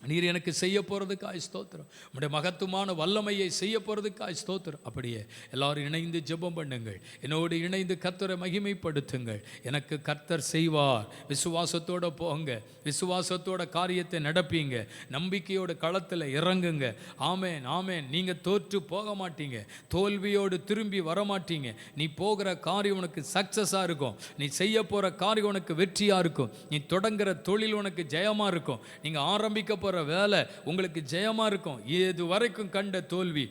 நீர் எனக்கு செய்ய போகிறதுக்காய் ஸ்தோத்திரம், உம்முடைய மகத்துவமான வல்லமையை செய்ய போகிறதுக்காய் ஸ்தோத்திரம். அப்படியே எல்லாரும் இணைந்து ஜெபம் பண்ணுங்கள். என்னோடு இணைந்து கர்த்தரை மகிமைப்படுத்துங்கள். எனக்கு கர்த்தர் செய்வார். விசுவாசத்தோடு போங்க, விசுவாசத்தோட காரியத்தை நடப்பீங்க, நம்பிக்கையோட களத்தில் இறங்குங்க. ஆமேன், ஆமேன். நீங்கள் தோற்று போக மாட்டீங்க, தோல்வியோடு திரும்பி வரமாட்டீங்க. நீ போகிற காரியம் உனக்கு சக்ஸஸாக இருக்கும். நீ செய்ய போகிற காரியம் உனக்கு வெற்றியாக இருக்கும். நீ தொடங்குற தொழில் உனக்கு ஜெயமாக இருக்கும். நீங்கள் ஆரம்பிக்க போற வேலை உங்களுக்கு ஜெயமா இருக்கும். இதுவரைக்கும் கண்ட தோல்வி,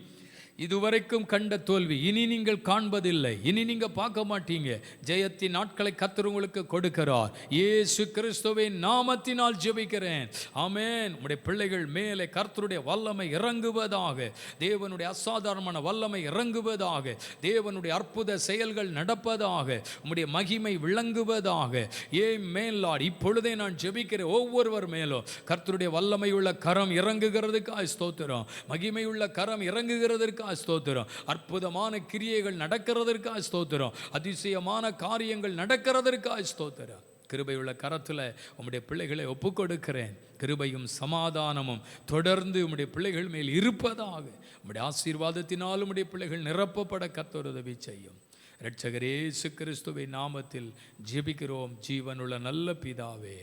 இதுவரைக்கும் கண்ட தோல்வி இனி நீங்கள் காண்பதில்லை, இனி நீங்க பார்க்க மாட்டீங்க. ஜெயத்தின் நாட்களை கர்த்தர் உங்களுக்கு கொடுக்கிறார். இயேசு கிறிஸ்துவின் நாமத்தினால் ஜெபிக்கிறேன். ஆமென். உம்முடைய பிள்ளைகள் மேலே கர்த்தருடைய வல்லமை இறங்குவதாக, தேவனுடைய அசாதாரணமான வல்லமை இறங்குவதாக, தேவனுடைய அற்புத செயல்கள் நடப்பதாக, உம்முடைய மகிமை விளங்குவதாக. ஆமென் லார்ட். இப்பொழுதே நான் ஜெபிக்கிறேன். ஒவ்வொருவர் மேலும் கர்த்தருடைய வல்லமை உள்ள கரம் இறங்குகிறதுக்காய் ஸ்தோத்திரம், மகிமை உள்ள கரம் இறங்குகிறதற்கு ஸ்தோத்திரம், அற்புதமான கிரியைகள் நடக்கிறதற்காக ஸ்தோத்திரம், அதிசயமான காரியங்கள் நடக்கிறதற்காக ஸ்தோத்திரம். கிருபையுள்ள கரத்தில் உம்முடைய பிள்ளைகளை ஒப்புக் கொடுக்கிறேன். கிருபையும் சமாதானமும் தொடர்ந்து உம்முடைய பிள்ளைகள் மேல் இருப்பதாக. உம்முடைய ஆசீர்வாதத்தினால் உம்முடைய பிள்ளைகள் நிரப்பப்பட கர்த்தர் உதவி செய்யும். இரட்சகர் இயேசு கிறிஸ்துவின் நாமத்தில் ஜெபிக்கிறோம் ஜீவனுள்ள நல்ல பிதாவே.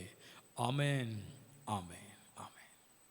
ஆமென், ஆமென்.